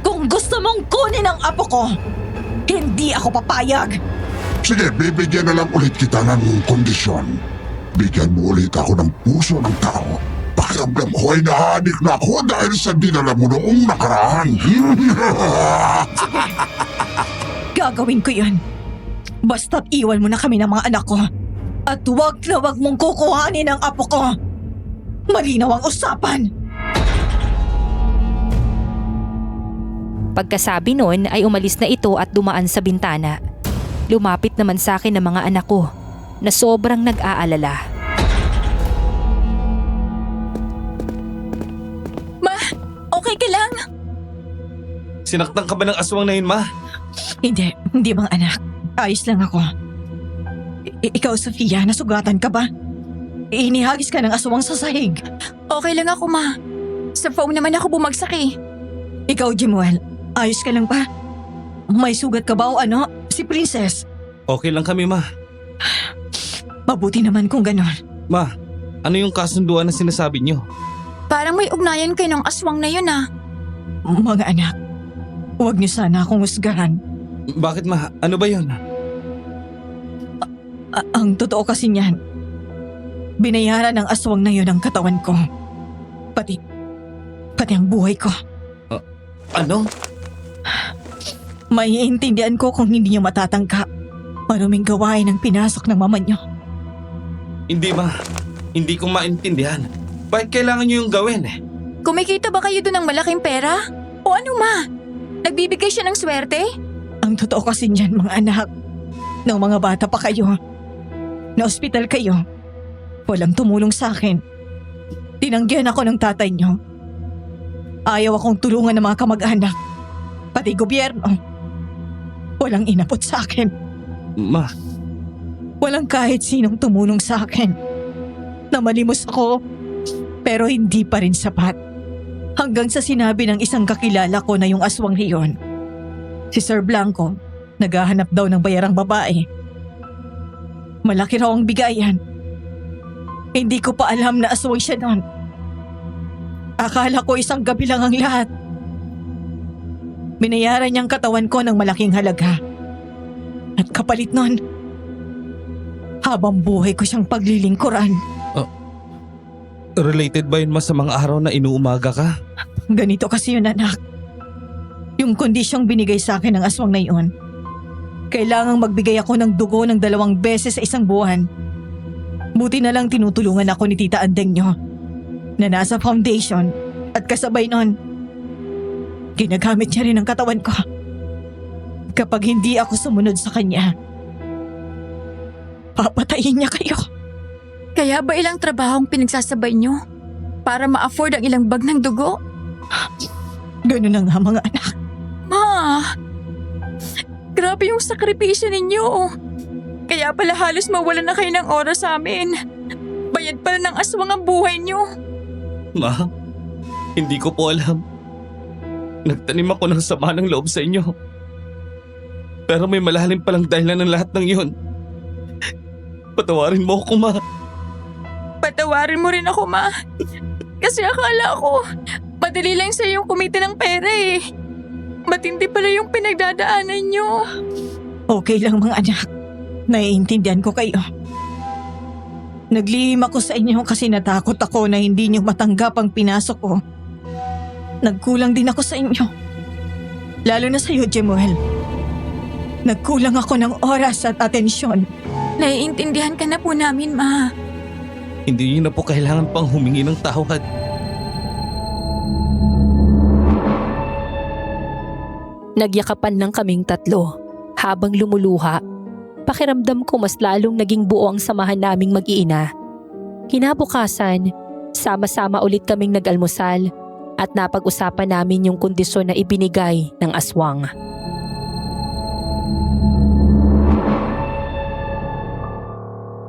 kung gusto mong kunin ang apo ko, hindi ako papayag. Sige, bibigyan na lang ulit kita ng kondisyon. Bigyan mo ulit ako ng puso ng tao. Pakiramdam ko ay nahanik na ako dahil sa dinala mo noong nakaraan. Gagawin ko yun. Basta't iwan mo na kami ng mga anak ko. At huwag na huwag mong kukuhanin ang apo ko. Malinaw ang usapan. Pagkasabi nun ay umalis na ito at dumaan sa bintana. Lumapit naman sa akin ang mga anak ko na sobrang nag-aalala. Okay ka lang? Sinaktan ka ba ng aswang na yun, ma? Hindi bang anak. Ayos lang ako. Ikaw, Sofia, nasugatan ka ba? Inihagis ka ng aswang sa sahig. Okay lang ako, ma. Sa foam naman ako bumagsak eh. Ikaw, Jimuel, ayos ka lang ba? May sugat ka ba o ano? Si Princess. Okay lang kami, ma. Mabuti naman kung ganon. Ma, ano yung kasunduan na sinasabi niyo? Parang may ugnayan kayo ng aswang na yun ah. Mga anak, huwag niyo sana akong husgahan. Bakit, ma? Ano ba yun? Ang totoo kasi niyan, binayaran ng aswang na yun ang katawan ko. Pati ang buhay ko. Ano? Maiintindihan ko kung hindi niyo matatangka. Maruming gawain ang pinasok ng mama niyo. Hindi, ma. Hindi ko maintindihan. Bakit kailangan niyo yung gawin eh? Kumikita ba kayo doon ng malaking pera? O ano, ma? Nagbibigay siya ng swerte? Ang totoo kasi niyan, mga anak, nung mga bata pa kayo, na ospital kayo, walang tumulong sa akin. Tinanggihan ako ng tatay niyo. Ayaw akong tulungan ng mga kamag-anak, pati gobyerno. Walang inapot sa akin. Ma, Walang kahit sinong tumulong sa akin. Namalimos ako, pero hindi pa rin sapat. Hanggang sa sinabi ng isang kakilala ko na yung aswang iyon, si Sir Blanco, naghahanap daw ng bayarang babae. Malaki raw ang bigayan. Hindi ko pa alam na aswang siya noon. Akala ko isang gabi lang ang lahat. Binayaran niyang katawan ko ng malaking halaga. At kapalit nun, habang buhay ko siyang paglilingkuran. related ba yun, ma, sa mga araw na inuumaga ka? Ganito kasi yun, anak. Yung kondisyong binigay sa akin ng aswang na yun, kailangang magbigay ako ng dugo ng 2 beses sa isang buwan. Buti na lang tinutulungan ako ni Tita Andeng nyo na nasa foundation at kasabay nun, ginagamit niya rin ang katawan ko. Kapag hindi ako sumunod sa kanya, papatayin niya kayo. Kaya ba ilang trabahong pinagsasabay nyo? Para ma-afford ang ilang bag ng dugo? Ganun na nga, mga anak. Ma! Grabe yung sakripisyo ninyo. Kaya pala halos mawala na kayo ng oras sa amin. Bayad pala ng aswang ang buhay nyo. Ma, hindi ko po alam. Nagtanim ako ng sama ng loob sa inyo. Pero may malalim palang dahilan ng lahat ng yun. Patawarin mo ako, Ma. Patawarin mo rin ako, Ma. Kasi akala ko, madali lang sa yung kumita ng pera eh. Matindi pala yung pinagdadaanan nyo. Okay lang mga anak. Naiintindihan ko kayo. Naglihim ako sa inyo kasi natakot ako na hindi niyo matanggap ang pinasok ko. Nagkulang din ako sa inyo. Lalo na sa iyo, Jemuel. Nagkulang ako ng oras at atensyon. Naiintindihan ka na po namin, Ma. Hindi niyo na po kailangan pang humingi ng tawad. Nagyakapan lang kaming tatlo habang lumuluha. Pakiramdam ko mas lalong naging buo ang samahan naming mag-iina. Kinabukasan, sama-sama ulit kaming nag-almusal at napag-usapan namin yung kondisyon na ibinigay ng aswang.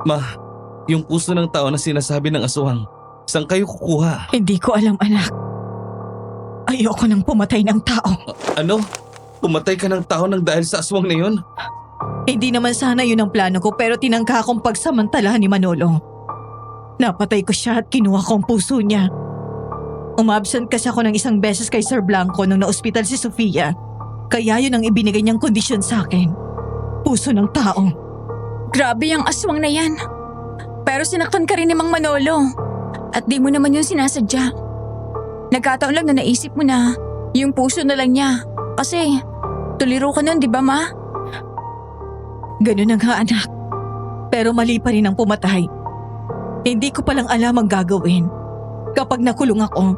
Ma, yung puso ng tao na sinasabi ng aswang, saan kayo kukuha? Hindi ko alam, anak. Ayoko nang pumatay ng tao. Ano? Pumatay ka ng tao nang dahil sa aswang na yun? Hindi naman sana yun ang plano ko pero tinangka akong pagsamantalahan ni Manolo. Napatay ko siya at kinuha ko ang puso niya. Umabsent kasi ako ng isang beses kay Sir Blanco nung na-ospital si Sofia. Kaya yun ang ibinigay niyang kondisyon sa akin. Puso ng tao. Grabe yung aswang na yan. Pero sinaktan ka rin ni Mang Manolo. At di mo naman yun sinasadya. Nagkataon lang na naisip mo na yung puso na lang niya. Kasi tuliro ka nun, di ba, Ma? Ganun na nga, anak. Pero mali pa rin ang pumatay. Hindi ko palang alam ang gagawin. Kapag nakulong ako,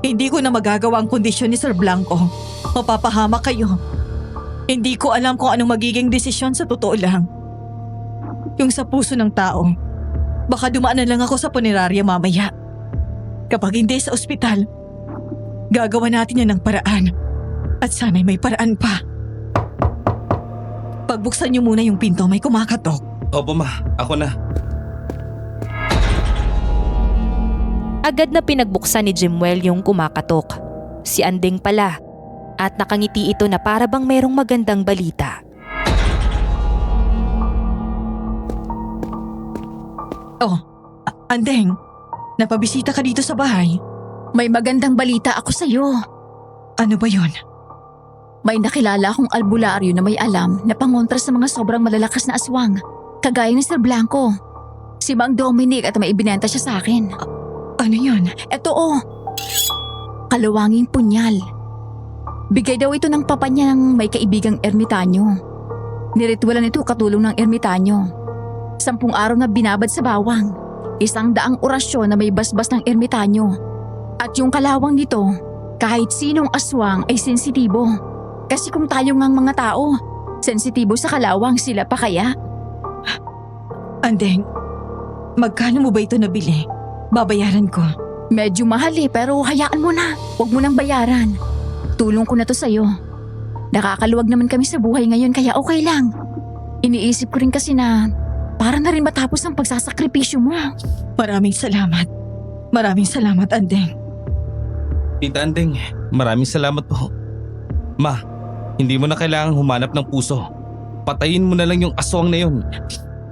hindi ko na magagawa ang kondisyon ni Sir Blanco. Mapapahamak kayo. Hindi ko alam kung anong magiging desisyon sa totoo lang. Yung sa puso ng tao, baka dumaan na lang ako sa punerarya mamaya. Kapag hindi sa ospital, gagawa natin yan ng paraan. At sana'y may paraan pa. Pagbuksan niyo muna yung pinto, may kumakatok. Opo, Ma. Ako na. Agad na pinagbuksan ni Jemuel yung kumakatok. Si Andeng pala. At nakangiti ito na para bang merong magandang balita. Oh, Andeng, napabisita ka dito sa bahay. May magandang balita ako sa'yo. Ano ba yon? May nakilala akong albularyo na may alam na pangontra sa mga sobrang malalakas na aswang. Kagaya ni Sir Blanco. Si Mang Dominic at may ibinenta siya sa akin. Ano yon? Eto kalawanging punyal. Bigay daw ito ng papa niya ng may kaibigang ermitanyo. Niritualan ito katulong ng ermitanyo. 10 araw na binabad sa bawang. 100 orasyon na may basbas ng ermitanyo. At yung kalawang nito, kahit sinong aswang ay sensitibo. Kasi kung tayo ngang mga tao, sensitibo sa kalawang, sila pa kaya? Andeng, magkano mo ba ito nabili? Babayaran ko. Medyo mahal pero hayaan mo na. Huwag mo nang bayaran. Tulong ko na to sa'yo. Nakakaluwag naman kami sa buhay ngayon kaya okay lang. Iniisip ko rin kasi na para na rin matapos ang pagsasakripisyo mo. Maraming salamat. Maraming salamat, Andeng. Tita Andeng, maraming salamat po. Ma, hindi mo na kailangang humanap ng puso. Patayin mo na lang yung aswang na yun.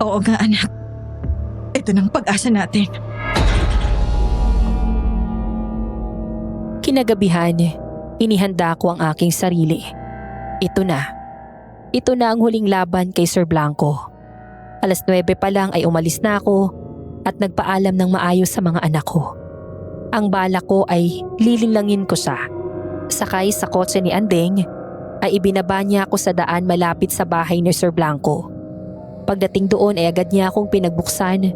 Oo nga, anak. Ito ng pag-asa natin. Kinagabihan, inihanda ko ang aking sarili. Ito na. Ito na ang huling laban kay Sir Blanco. 9:00 pa lang ay umalis na ako at nagpaalam ng maayos sa mga anak ko. Ang balak ko ay lilinlangin ko siya. Sakay sa kotse ni Andeng ay ibinaba niya ako sa daan malapit sa bahay ni Sir Blanco. Pagdating doon ay agad niya akong pinagbuksan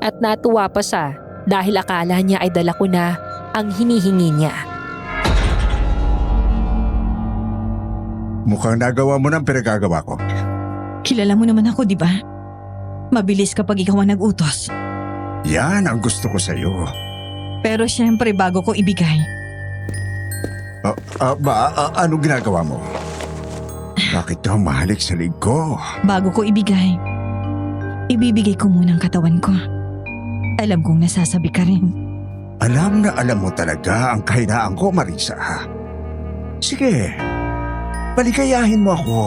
at natuwa pa siya dahil akala niya ay dala ko na ang hinihingi niya. Mukhang nagawa mo ng pinagagawa ko. Kilala mo naman ako, di ba? Mabilis kapag ikaw ang nag-utos. Yan ang gusto ko sa'yo. Pero syempre bago ko ibigay, Anong ginagawa mo? Bakit daw mahalik sa lig ko? bago ko ibigay, ibibigay ko muna ang katawan ko. Alam kong nasasabi ka rin. Alam na alam mo talaga ang kahinaan ko, Marisa. Sige, paligayahin mo ako.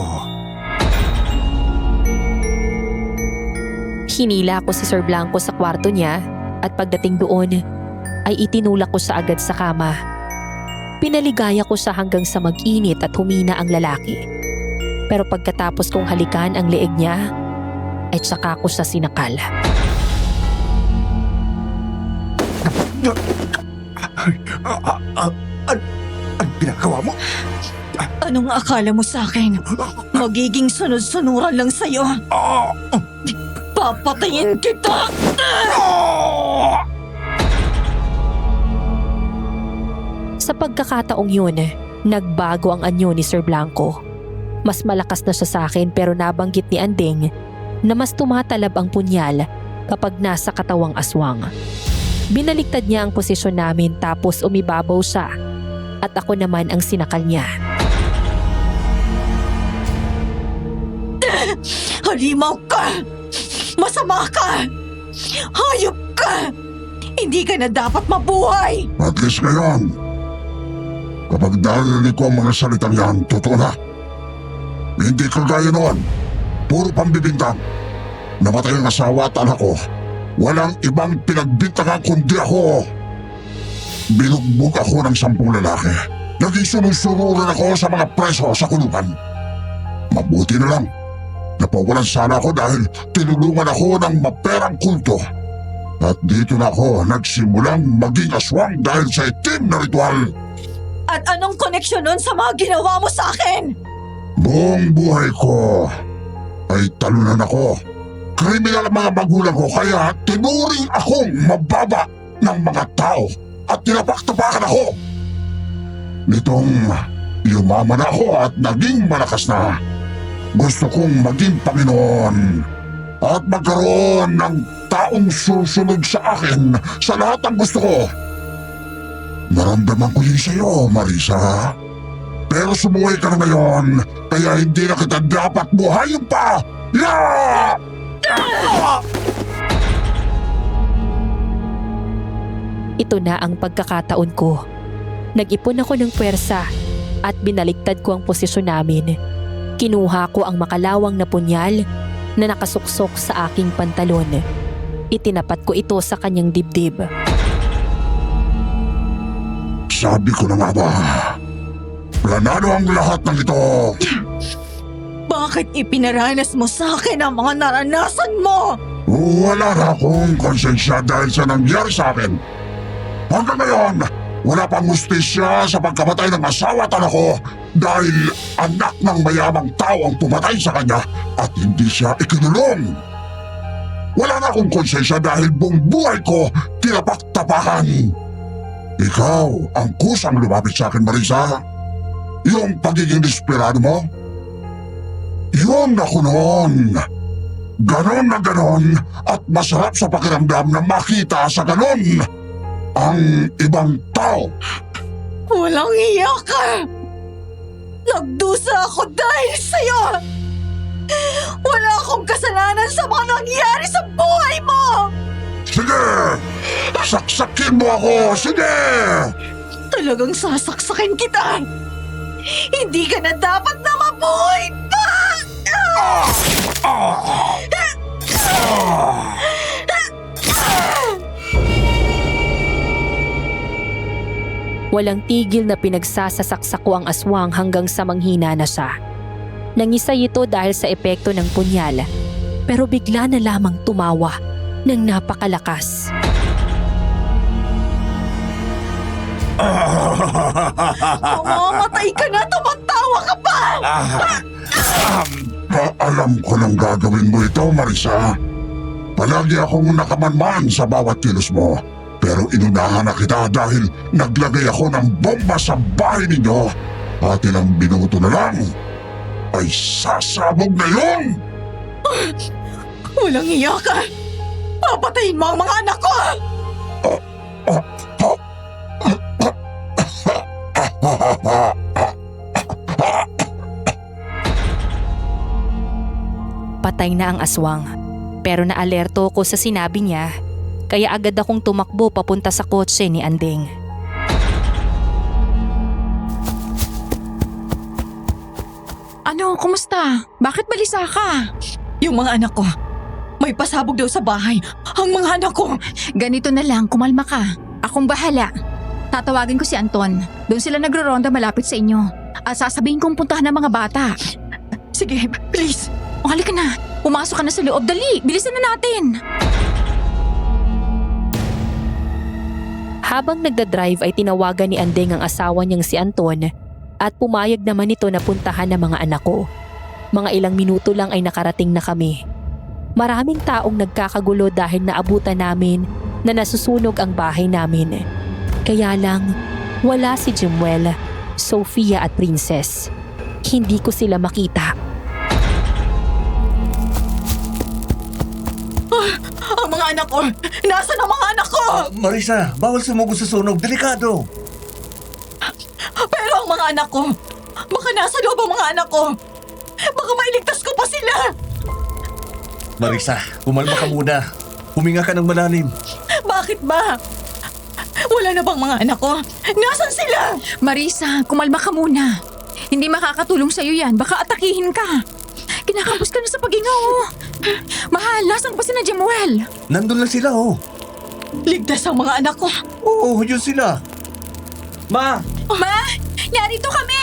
Hinila ko si Sir Blanco sa kwarto niya at pagdating doon ay itinulak ko sa agad sa kama. Pinaligaya ko siya hanggang sa mag-init at humina ang lalaki. Pero pagkatapos kong halikan ang leeg niya, ay tsaka ko siya sinakal. Ang ginagawa mo? Anong akala mo sa akin? Magiging sunod-sunuran lang sa'yo. Papatayin kita! Sa pagkakataong yun, nagbago ang anyo ni Sir Blanco. Mas malakas na siya sa akin pero nabanggit ni Anding na mas tumatalab ang punyal kapag nasa katawang aswang. Binaliktad niya ang posisyon namin tapos umibabaw siya at ako naman ang sinakal niya. Halimaw ka! Masama ka! Hayop ka! Hindi ka na dapat mabuhay! At least ngayon, kapag narinig ko ang mga salitang yan, totoo na. Hindi kagaya noon, puro pambibintang. Namatay ang asawa at anak ko. Walang ibang pinagbintangan kundi ako. Binugbog ako ng 10 lalaki. Naging sunusunuran ako sa mga preso sa kulungan. Mabuti na lang. Napawalan sana ako dahil tinulungan ako ng maperang kulto. At dito na ako nagsimulang maging aswang dahil sa itim na ritual. At anong koneksyon nun sa mga ginawa mo sa akin? Buong buhay ko ay talunan ako. Kriminal ang mga magulang ko kaya tinuring akong mababa ng mga tao at tinapaktapakan ako. Nitong yumaman ako at naging malakas na, gusto kong maging Panginoon at magkaroon ng taong susunod sa akin sa lahat ng gusto ko. Naramdaman ko yun sa'yo, Marisa. Pero sumuwi ka na ngayon, kaya hindi na kita dapat buhayin pa! Yeah! Ito na ang pagkakataon ko. Nag-ipon ako ng pwersa at binaliktad ko ang posisyon namin. Kinuha ko ang makalawang na punyal na nakasuksok sa aking pantalon. Itinapat ko ito sa kanyang dibdib. Sabi ko na nga ba, planado ang lahat ng ito. Bakit ipinaranas mo sa akin ang mga naranasan mo? Wala na akong konsensya dahil sa nangyari sa akin. Hanggang ngayon, wala pang hustisya sa pagkamatay ng asawa at anak ko dahil anak ng mayamang tao ang pumatay sa kanya at hindi siya ikinulong. Wala na akong konsensya dahil buong buhay ko tinapak-tapakan. Ikaw ang kusang lumapit sa akin, Marisa. Yung pagiging desperado mo, yun ako noon. Ganon na ganon at masarap sa pakiramdam na makita sa ganon ang ibang tao. Walang iya ka! Nagdusa ako dahil sa'yo! Wala akong kasalanan sa mga nangyari sa buhay mo! Sige! Saksakin mo ako! Sige! Talagang sasaksakin kita! Hindi ka na dapat na mabuhay pa! Walang tigil na pinagsasasaksak ko ang aswang hanggang sa manghina na siya. Nangisay ito dahil sa epekto ng punyal, pero bigla na lamang tumawa ng napakalakas. Mamamatay ka na! Tumatawa ka pa! Alam ko nang gagawin mo ito, Marisa. Palagi akong nakamanman sa bawat kilos mo. Pero inunahan na kita dahil naglagay ako ng bomba sa bahay ninyo. At ilang minuto na lang, ay sasabog na yun! Walang iya ka! Papatayin mo ang mga anak ko! Patay na ang aswang. Pero naalerto ko sa sinabi niya, kaya agad akong tumakbo papunta sa kotse ni Anding. Ano, kumusta? Bakit balisa ka? Yung mga anak ko, may pasabog daw sa bahay. Ang mga anak ko! Ganito na lang, kumalma ka. Akong bahala. Tatawagin ko si Anton. Doon sila nagro-ronda malapit sa inyo. At sasabihin kong puntahan ng mga bata. Sige, please. O halika na. Pumasok ka na sa loob. Dali, bilisan na natin. Habang nagdadrive ay tinawagan ni Andeng ang asawa niyang si Anton at pumayag naman ito na puntahan ng mga anak ko. Mga ilang minuto lang ay nakarating na kami. Maraming taong nagkakagulo dahil naabutan namin na nasusunog ang bahay namin. Kaya lang, wala si Jemuel, Sofia at Princess. Hindi ko sila makita. Ang mga anak ko! Nasaan ang mga anak ko? Marisa, bawal sumugod sa sunog. Delikado. Pero ang mga anak ko, baka nasa loob ang mga anak ko. Baka mailigtas ko pa sila. Marisa, kumalma ka muna. Huminga ka ng malalim. Bakit ba? Wala na bang mga anak ko? Nasaan sila? Marisa, kumalma ka muna. Hindi makakatulong sa'yo yan. Baka atakihin ka. Kinakampos ka na sa paghinga, oh. Mahal, nasan ba si na Jemuel? Nandun lang sila, oh. Ligtas ang mga anak ko. Oo, yun sila. Ma! Ma, narito kami.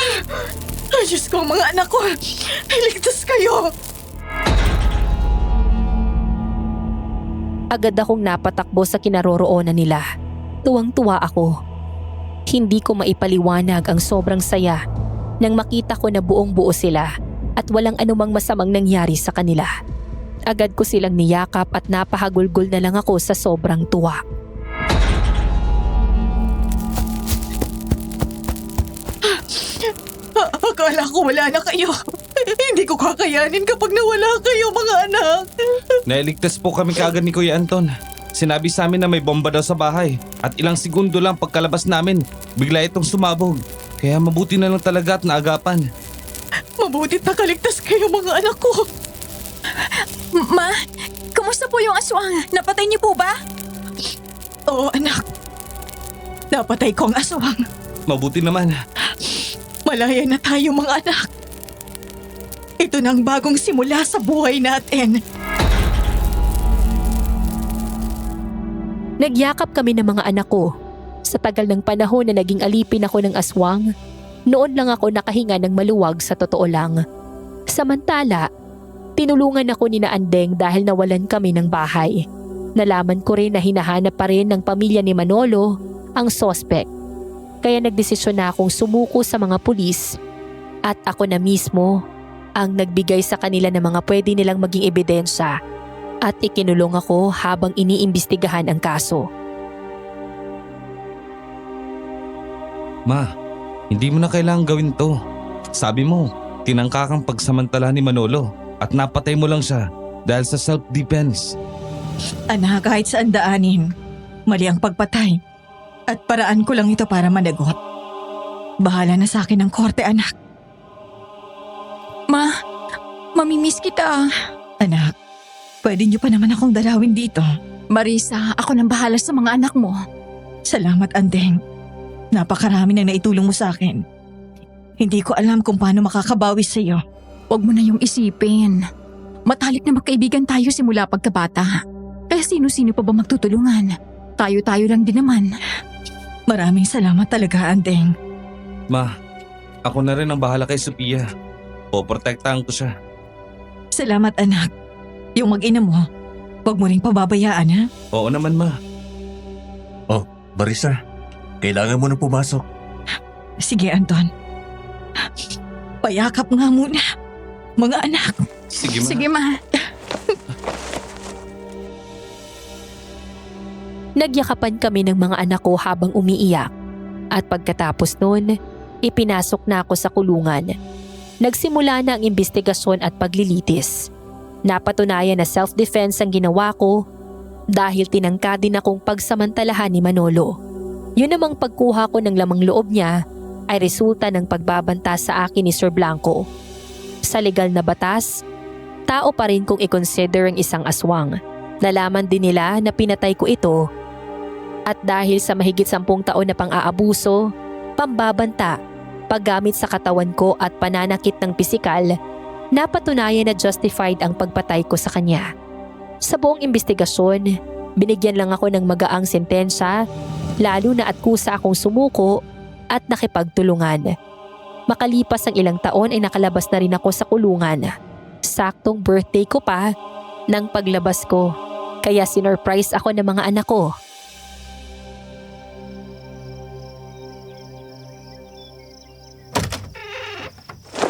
Ay, Diyos ko, mga anak ko. Ligtas kayo. Agad akong napatakbo sa kinaroroonan nila. Tuwang-tuwa ako. Hindi ko maipaliwanag ang sobrang saya nang makita ko na buong-buo sila at walang anumang masamang nangyari sa kanila. Agad ko silang niyakap at napahagulgol na lang ako sa sobrang tuwa. Akala ko wala na kayo. Hindi ko kakayanin kapag nawala kayo, mga anak. Nailigtas po kami kaagad ni Kuya Anton. Sinabi sa amin na may bomba daw sa bahay. At ilang segundo lang pagkalabas namin, bigla itong sumabog. Kaya mabuti na lang talaga at naagapan. Mabutit nakaligtas kayo, mga anak ko. Ma, kumusta po yung aswang? Napatay niyo po ba? Oo, anak. Napatay ko ang aswang. Mabuti naman. Malaya na tayo, mga anak. Ito na ang bagong simula sa buhay natin. Nagyakap kami ng mga anak ko. Sa tagal ng panahon na naging alipin ako ng aswang, noon lang ako nakahinga ng maluwag sa totoo lang. Samantala, tinulungan ako ni na Andeng dahil nawalan kami ng bahay. Nalaman ko rin na hinahanap pa rin ng pamilya ni Manolo ang sospek. Kaya nagdesisyon na akong sumuko sa mga pulis at ako na mismo ang nagbigay sa kanila ng mga pwede nilang maging ebidensya at ikinulong ako habang iniimbestigahan ang kaso. Ma, hindi mo na kailangang gawin to. Sabi mo, tinangka kang pagsamantala ni Manolo at napatay mo lang siya dahil sa self-defense. Anak, kahit saan daanin, mali ang pagpatay. At paraan ko lang ito para managot. Bahala na sa akin ang korte, anak. Ma, mamimiss kita. Anak, pwede niyo pa naman akong dalawin dito. Marisa, ako nang bahala sa mga anak mo. Salamat, Andeng. Napakarami nang naitulong mo sa akin. Hindi ko alam kung paano makakabawi sa iyo. Huwag mo na yung isipin. Matalik na magkaibigan tayo simula pagkabata. Kaya sino-sino pa ba magtutulungan? Tayo-tayo lang din naman. Maraming salamat talaga, Andeng. Ma, ako na rin ang bahala kay Sophia. Poprotektahan ko siya. Salamat, anak. Yung mag-ina mo, huwag mo rin pababayaan, ha? Oo naman, ma. Marisa, kailangan mo na pumasok. Sige, Anton. Payakap nga muna, mga anak. Sige, ma. Sige, ma. Nagyakapan kami ng mga anak ko habang umiiyak at pagkatapos noon, ipinasok na ako sa kulungan. Nagsimula na ang imbestigasyon at paglilitis. Napatunayan na self-defense ang ginawa ko dahil tinangka din akong pagsamantalahan ni Manolo. Yun namang pagkuha ko ng lamang loob niya ay resulta ng pagbabanta sa akin ni Sir Blanco. Sa legal na batas, tao pa rin kung i-consider ang isang aswang. Nalaman din nila na pinatay ko ito at dahil sa mahigit 10 taon na pang-aabuso, pambabanta, paggamit sa katawan ko at pananakit ng pisikal, napatunayan na justified ang pagpatay ko sa kanya. Sa buong investigasyon, binigyan lang ako ng magaang sentensya, lalo na at kusa akong sumuko at nakipagtulungan. Makalipas ang ilang taon ay nakalabas na rin ako sa kulungan. Saktong birthday ko pa nang paglabas ko, kaya sinurprise ako ng mga anak ko.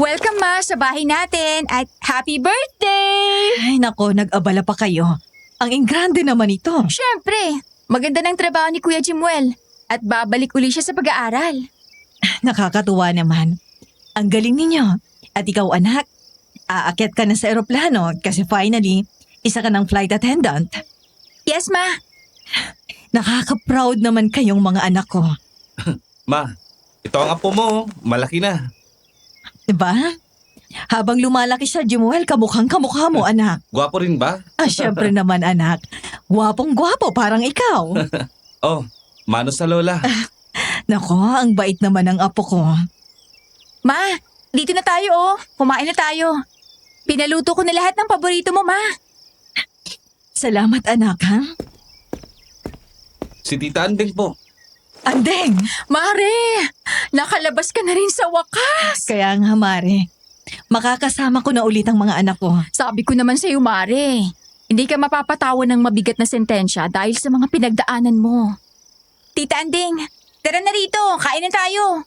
Welcome ma sa bahay natin at happy birthday! Ay nako, nag-abala pa kayo. Ang ingrande naman ito. Siyempre, maganda ng trabaho ni Kuya Jimuel at babalik uli siya sa pag-aaral. Nakakatuwa naman. Ang galing ninyo. At ikaw anak, aakyat ka na sa eroplano kasi finally, isa ka ng flight attendant. Yes ma, Nakaka-proud naman kayong mga anak ko. Ma, ito ang apo mo. Malaki na. Diba? Habang lumalaki siya, Jimuel, kamukhang kamukha mo, anak. Gwapo rin ba? Syempre naman, anak. Gwapong-gwapo, parang ikaw. Oh, mano sa lola. Nako, ang bait naman ng apo ko. ma, dito na tayo oh. Kumain na tayo. Pinaluto ko na lahat ng paborito mo ma. Salamat, anak, ha? Si Tita Andeng po. Andeng! Mare, nakalabas ka na rin sa wakas. Kaya nga, Mare. Makakasama ko na ulit ang mga anak ko. Sabi ko naman sa'yo, Mare. Hindi ka mapapatawan ng mabigat na sentensya dahil sa mga pinagdaanan mo. Tita Anding, tara na rito. Kain na tayo.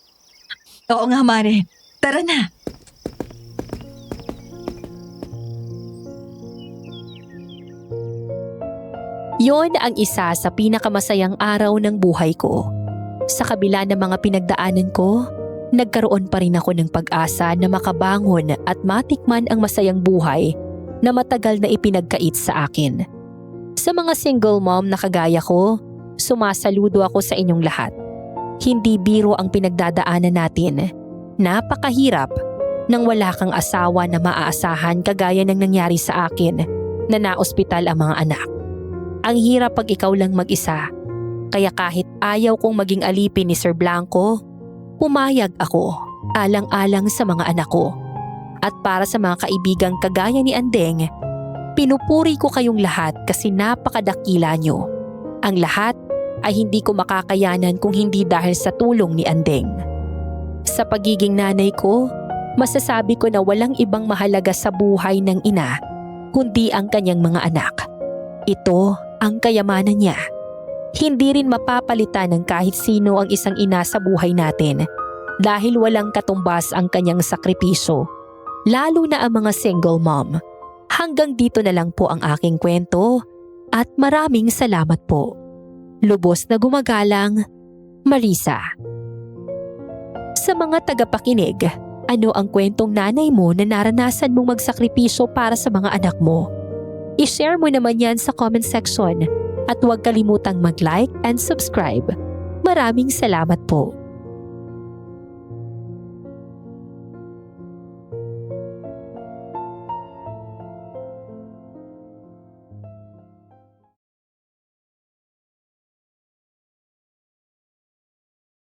Oo nga, Mare. Tara na. Yon ang isa sa pinakamasayang araw ng buhay ko. Sa kabila ng mga pinagdaanan ko, nagkaroon pa rin ako ng pag-asa na makabangon at matikman ang masayang buhay na matagal na ipinagkait sa akin. Sa mga single mom na kagaya ko, sumasaludo ako sa inyong lahat. Hindi biro ang pinagdadaanan natin. Napakahirap nang wala kang asawa na maaasahan kagaya ng nangyari sa akin na naospital ang mga anak. Ang hirap pag ikaw lang mag-isa. Kaya kahit ayaw kong maging alipin ni Sir Blanco, pumayag ako alang-alang sa mga anak ko. At para sa mga kaibigang kagaya ni Andeng, pinupuri ko kayong lahat kasi napakadakila nyo. Ang lahat ay hindi ko makakayanan kung hindi dahil sa tulong ni Andeng. Sa pagiging nanay ko, masasabi ko na walang ibang mahalaga sa buhay ng ina kundi ang kanyang mga anak. Ito ang kayamanan niya. Hindi rin mapapalitan ng kahit sino ang isang ina sa buhay natin dahil walang katumbas ang kanyang sakripisyo, lalo na ang mga single mom. Hanggang dito na lang po ang aking kwento at maraming salamat po. Lubos na gumagalang, Marisa. Sa mga tagapakinig, ano ang kwentong nanay mo na naranasan mong magsakripisyo para sa mga anak mo? I-share mo naman yan sa comment section at huwag kalimutang mag-like and subscribe. Maraming salamat po.